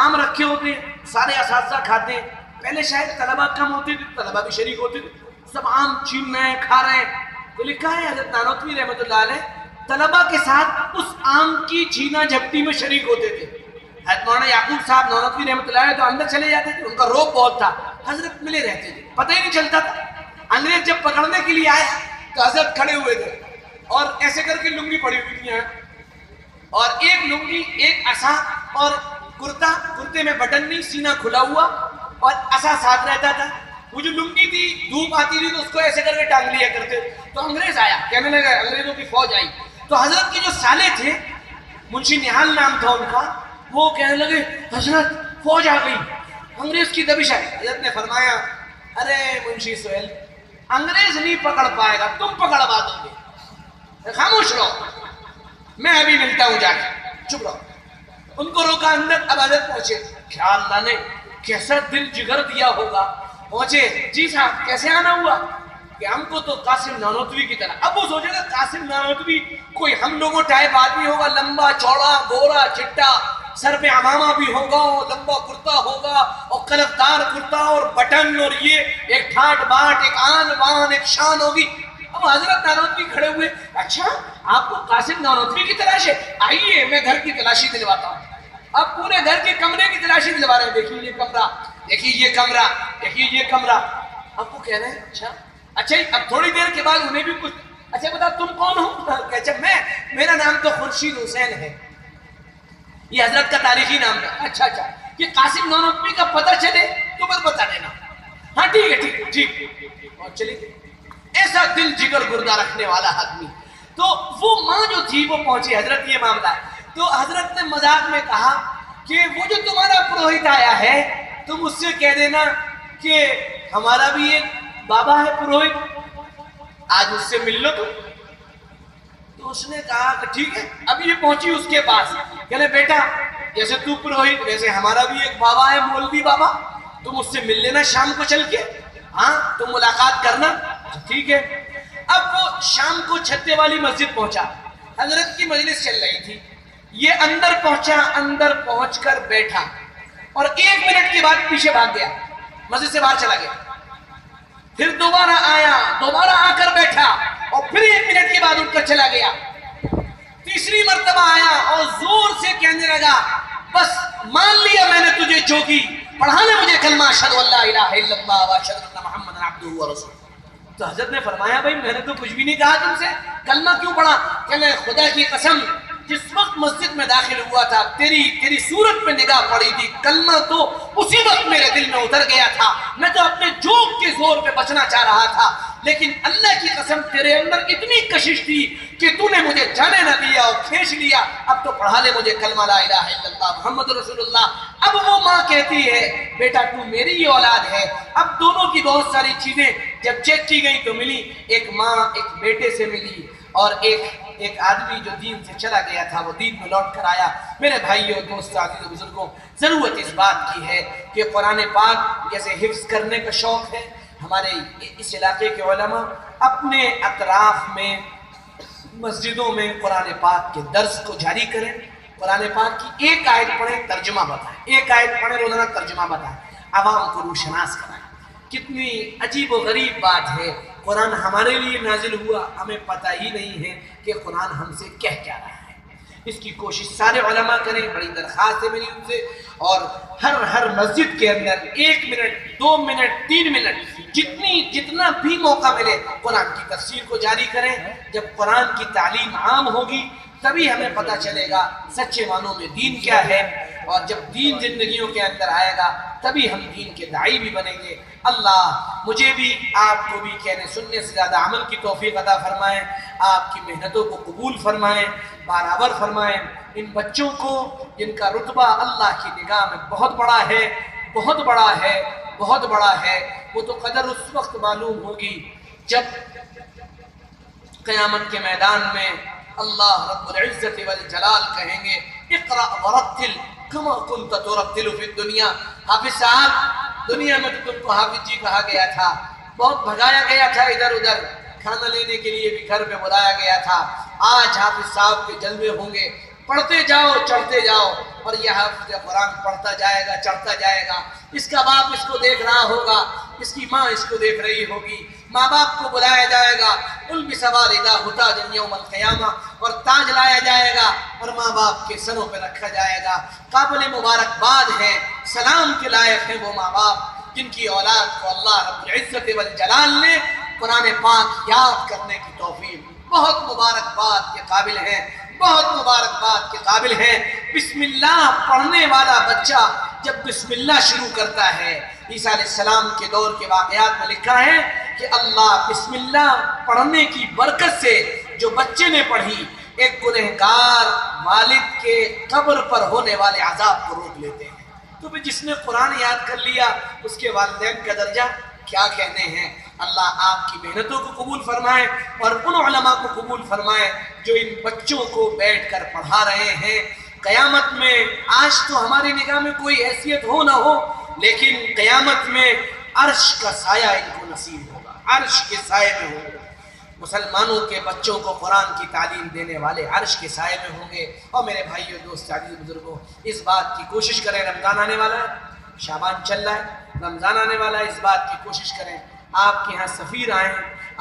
آم رکھے ہوتے ہیں، سارے اساتذہ کھاتے ہیں۔ پہلے شاید طلبہ کم ہوتے تھے، طلبہ بھی شریک ہوتے تھے، سب آم چھین رہے ہیں، کھا رہے ہیں۔ تو لکھا ہے حضرت نانوتوی رحمۃ اللہ علیہ طلبہ کے ساتھ اس آم کی چھینا جھپٹی میں شریک ہوتے تھے۔ حضرت مولانا یعقوب صاحب نانوتوی رحمۃ اللہ علیہ تو اندر چلے جاتے تھے، ان کا روب بہت تھا، حضرت ملے رہتے تھے، پتہ ہی نہیں چلتا تھا۔ انگریز جب پکڑنے کے لیے آیا تو حضرت کھڑے ہوئے تھے اور ایسے کر کے لنگی پڑی ہوئی تھی یہاں، اور ایک لنگی، ایک عصا اور کرتے میں بٹن نہیں، سینہ کھلا ہوا اور عصا ساتھ رہتا تھا۔ وہ جو لنگی تھی دھوپ آتی تھی تو اس کو ایسے کر کے ٹانگ لیا کرتے۔ تو انگریز آیا، کہنے لگا، انگریزوں کی فوج آئی تو حضرت کے جو سالے تھے، منشی نہال نام تھا ان کا، وہ کہنے لگے حضرت فوج آ گئی، انگریز کی دبش ہے۔ حضرت نے فرمایا، ارے منشی سہیل، انگریز نہیں پکڑ پائے گا، تم پکڑوا دو گے، خاموش رہو، میں ابھی ملتا ہوں جا کے، چپ رہو۔ ان کو روکا اندر، اب حضرت پہنچے، کیا اللہ نے کیسا دل جگر دیا ہوگا پہنچے، جی صاحب کیسے آنا ہوا؟ کہ ہم کو تو قاسم نانوتوی کی طرح. اب وہ سوچے گا قاسم نانوتوی کوئی ہم لوگوں ٹائپ آدمی ہوگا، لمبا چوڑا گورا چٹا، سر پہ عمامہ بھی ہوگا اور لمبا کرتا ہوگا اور کلفدار کرتا اور بٹن اور یہ ایک ٹھاٹ باٹ، ایک آن بان، ایک شان ہوگی. اب حضرت نانوتوی کھڑے ہوئے، اچھا آپ کو قاسم نانوتوی کی تلاش ہے، آئیے میں گھر کی تلاشی دلواتا ہوں. اب پورے گھر کے کمرے کی تلاشی دلوا رہے ہیں، دیکھیے یہ کمرہ، دیکھیے یہ کمرہ، دیکھیے یہ کمرہ. اب وہ کہہ رہے ہیں اچھا. اب تھوڑی دیر کے بعد انہیں بھی کچھ، اچھا بتا تم کون ہو؟ اچھا میرا نام تو خورشید حسین ہے. یہ حضرت کا تاریخی نام ہے. اچھا یہ قاسم نانوتوی کا پتہ چلے تو پھر بتا دینا. ہاں ٹھیک ہے ٹھیک. اور چلیے ایسا دل جگر گردہ رکھنے والا آدمی. تو وہ ماں جو تھی وہ پہنچی، حضرت یہ معاملہ ہے. تو حضرت نے مذاق میں کہا کہ وہ جو تمہارا پروہت آیا ہے تم اس سے کہہ دینا کہ ہمارا بھی ایک بابا ہے پروہت، آج اس سے مل لو تم. تو اس نے کہا کہ ٹھیک ہے. اب یہ پہنچی اس کے پاس، کہنے بیٹا جیسے تو پروہت ویسے ہمارا بھی ایک بابا ہے مولوی بابا، تم اس سے مل لینا شام کو چل کے، ہاں تم ملاقات کرنا. ٹھیک ہے. اب وہ شام کو چھتے والی مسجد پہنچا، حضرت کی مجلس چل رہی تھی. یہ اندر پہنچا، اندر پہنچ کر بیٹھا اور 1 منٹ کے بعد پیچھے بھاگ گیا، مسجد سے باہر چلا گیا. پھر دوبارہ آیا، دوبارہ آ کر بیٹھا اور پھر 1 منٹ کے بعد اٹھ کر چلا گیا. تیسری مرتبہ آیا اور زور سے کہنے لگا بس مان لیا میں نے تجھے جوگی، پڑھانا مجھے کلمہ اشہد ان لا الہ الا اللہ و اشہد ان محمد عبدہ و رسولہ. تو حضرت نے فرمایا بھائی میں نے تو کچھ بھی نہیں کہا تم سے، کلمہ کیوں پڑھا؟ کہنے خدا کی قسم جس وقت مسجد میں داخل ہوا تھا تیری صورت پہ نگاہ پڑی تھی، کلمہ تو اسی وقت میرے دل میں اتر گیا تھا. میں تو اپنے جوک کے زور پہ بچنا چاہ رہا تھا، لیکن اللہ کی قسم تیرے اندر اتنی کشش تھی کہ تو نے مجھے جانے نہ دیا اور کھینچ لیا. اب تو پڑھا لے مجھے کلمہ لا الہ الا اللہ محمد رسول اللہ. اب وہ ماں کہتی ہے بیٹا تو میری ہی اولاد ہے. اب دونوں کی بہت ساری چیزیں جب چیک کی گئی تو ملی، ایک ماں ایک بیٹے سے ملی اور ایک آدمی جو دین سے چلا گیا تھا وہ دین میں لوٹ کر آیا. میرے بھائیوں دوستوں عزیز بزرگوں، ضرورت اس بات کی ہے کہ قرآن پاک جیسے حفظ کرنے کا شوق ہے، ہمارے اس علاقے کے علماء اپنے اطراف میں مسجدوں میں قرآن پاک کے درس کو جاری کریں. قرآن پاک کی ایک آیت پڑھیں، ترجمہ بتائیں، ایک آیت پڑھیں روزانہ ترجمہ بتائیں، عوام کو روشناس کرائیں. کتنی عجیب و غریب بات ہے، قرآن ہمارے لیے نازل ہوا، ہمیں پتہ ہی نہیں ہے کہ قرآن ہم سے کہہ کیا رہا ہے. اس کی کوشش سارے علماء کریں، بڑی درخواست ہے میری ان سے. اور ہر مسجد کے اندر 1 منٹ 2 منٹ 3 منٹ جتنا بھی موقع ملے قرآن کی تفسیر کو جاری کریں. جب قرآن کی تعلیم عام ہوگی تبھی ہمیں پتہ چلے گا سچے معنوں میں دین کیا ہے، اور جب دین زندگیوں کے اندر آئے گا تبھی ہم دین کے داعی بھی بنیں گے. اللہ مجھے بھی آپ کو بھی کہنے سننے سے زیادہ عمل کی توفیق عطا فرمائیں، آپ کی محنتوں کو قبول فرمائیں، برابر فرمائیں. ان بچوں کو جن کا رتبہ اللہ کی نگاہ میں بہت بڑا ہے، بہت بڑا ہے، بہت بڑا ہے، وہ تو قدر اس وقت معلوم ہوگی جب قیامت کے میدان میں اللہ رب العزت والجلال کہیں گے اقرأ ورتل کما کنت ترتل فی الدنیا. حافظ صاحب دنیا میں تو تم کو حافظ جی کہا گیا تھا، بہت بھگایا گیا تھا ادھر ادھر، کھانا لینے کے لیے بھی گھر پہ بلایا گیا تھا. آج حافظ صاحب کے جلوے ہوں گے، پڑھتے جاؤ چڑھتے جاؤ، اور یہ حافظ قرآن پڑھتا جائے گا چڑھتا جائے گا. اس کا باپ اس کو دیکھ رہا ہوگا، اس کی ماں اس کو دیکھ رہی ہوگی، ماں باپ کو بلایا جائے گا، ان بھی سواردہ ہوتا یوم القیامہ، اور تاج لایا جائے گا اور ماں باپ کے سروں پہ رکھا جائے گا. قابل مبارکباد ہے، سلام کے لائق ہیں وہ ماں باپ جن کی اولاد کو اللہ رب العزت والجلال نے قرآن پاک یاد کرنے کی توفیق. بہت مبارکباد کے قابل ہیں، بہت مبارکباد کے قابل ہیں. بسم اللہ پڑھنے والا بچہ جب بسم اللہ شروع کرتا ہے، عیسیٰ علیہ السلام کے دور کے واقعات میں لکھا ہے کہ اللہ بسم اللہ پڑھنے کی برکت سے جو بچے نے پڑھی ایک گنہگار والد کے قبر پر ہونے والے عذاب کو روک لیتے ہیں. تو بھی جس نے قرآن یاد کر لیا اس کے والدین کا درجہ کیا کہنے ہیں. اللہ آپ کی محنتوں کو قبول فرمائے اور ان علماء کو قبول فرمائے جو ان بچوں کو بیٹھ کر پڑھا رہے ہیں. قیامت میں آج تو ہماری نگاہ میں کوئی حیثیت ہو نہ ہو، لیکن قیامت میں عرش کا سایہ ان کو نصیب ہوگا، عرش کے سائے میں ہوں گے۔ مسلمانوں کے بچوں کو قرآن کی تعلیم دینے والے عرش کے سائے میں ہوں گے۔ اور میرے بھائیو، دوست، عزیز بزرگوں، اس بات کی کوشش کریں، رمضان آنے والا ہے، شعبان چل رہا ہے، رمضان آنے والا ہے، اس بات کی کوشش کریں آپ کے ہاں سفیر آئیں،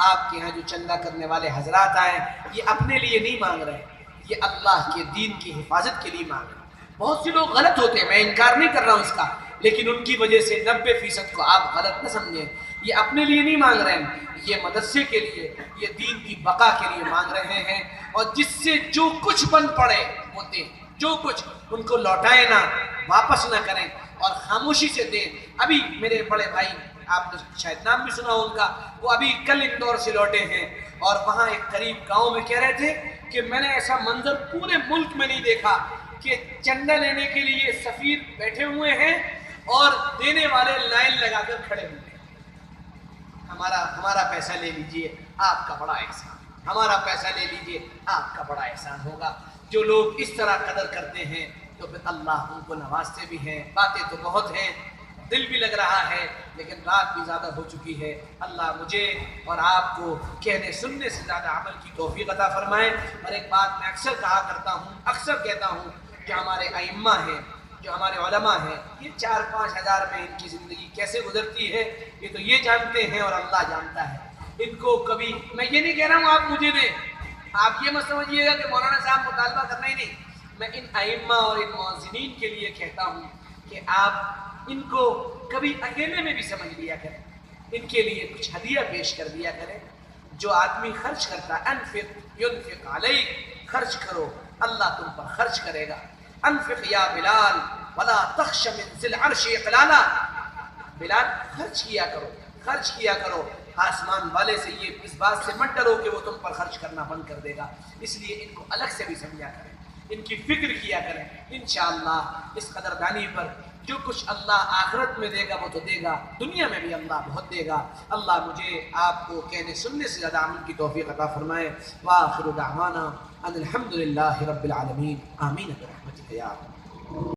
آپ کے ہاں جو چندہ کرنے والے حضرات آئیں، یہ اپنے لیے نہیں مانگ رہے ہیں، یہ اللہ کے دین کی حفاظت کے لیے مانگ رہے ہیں۔ بہت سے لوگ غلط ہوتے ہیں، میں انکار نہیں کر رہا ہوں اس کا، لیکن ان کی وجہ سے 90% کو آپ غلط نہ سمجھیں۔ یہ اپنے لیے نہیں مانگ رہے ہیں، یہ مدرسے کے لیے، یہ دین کی بقا کے لیے مانگ رہے ہیں، اور جس سے جو کچھ بن پڑے وہ دیں، جو کچھ، ان کو لوٹائیں نہ، واپس نہ کریں، اور خاموشی سے دیں۔ ابھی میرے بڑے بھائی، آپ نے شاید نام بھی سنا ہو ان کا، وہ ابھی کل اندور سے لوٹے ہیں، اور وہاں ایک قریب گاؤں میں کہہ رہے تھے کہ میں نے ایسا منظر پورے ملک میں نہیں دیکھا کہ چندہ لینے کے لیے سفیر بیٹھے ہوئے ہیں اور دینے والے لائن لگا کر کھڑے ہوئے ہیں۔ ہمارا پیسہ لے لیجئے، آپ کا بڑا احسان، ہمارا پیسہ لے لیجئے، آپ کا بڑا احسان ہوگا۔ جو لوگ اس طرح قدر کرتے ہیں تو پھر اللہ ان کو نوازتے بھی ہیں۔ باتیں تو بہت ہیں، دل بھی لگ رہا ہے، لیکن رات بھی زیادہ ہو چکی ہے۔ اللہ مجھے اور آپ کو کہنے سننے سے زیادہ عمل کی توفیق عطا فرمائے۔ اور ایک بات میں اکثر کہا کرتا ہوں، اکثر کہتا ہوں، کہ ہمارے ائمہ ہیں، جو ہمارے علماء ہیں، یہ 4-5 ہزار میں ان کی زندگی کیسے گزرتی ہے یہ تو یہ جانتے ہیں اور اللہ جانتا ہے۔ ان کو کبھی، میں یہ نہیں کہہ رہا ہوں آپ مجھے دیں، آپ یہ مت سمجھیے گا کہ مولانا صاحب مطالبہ کرنا ہی نہیں، میں ان ائمہ اور ان مؤذنین کے لیے کہتا ہوں کہ آپ ان کو کبھی اکیلے میں بھی سمجھ لیا کریں، ان کے لیے کچھ ہدیہ پیش کر دیا کریں۔ جو آدمی خرچ کرتا ہے، انفق ينفق علیک، خرچ کرو، اللہ تم پر خرچ کرے گا۔ انفق یا بلال ولا تخش من ذی العرش اقلالا، بلال خرچ کیا کرو، خرچ کیا کرو، آسمان والے سے یہ اس بات سے مت ڈرو کہ وہ تم پر خرچ کرنا بند کر دے گا۔ اس لیے ان کو الگ سے بھی سمجھا کریں، ان کی فکر کیا کریں۔ انشاءاللہ اس قدردانی پر جو کچھ اللہ آخرت میں دے گا وہ تو دے گا، دنیا میں بھی اللہ بہت دے گا۔ اللہ مجھے آپ کو کہنے سننے سے زیادہ عمل کی توفیق عطا فرمائے۔ وآخر دعوانا ان الحمد للہ رب العالمین، آمین برحمتک یا رب۔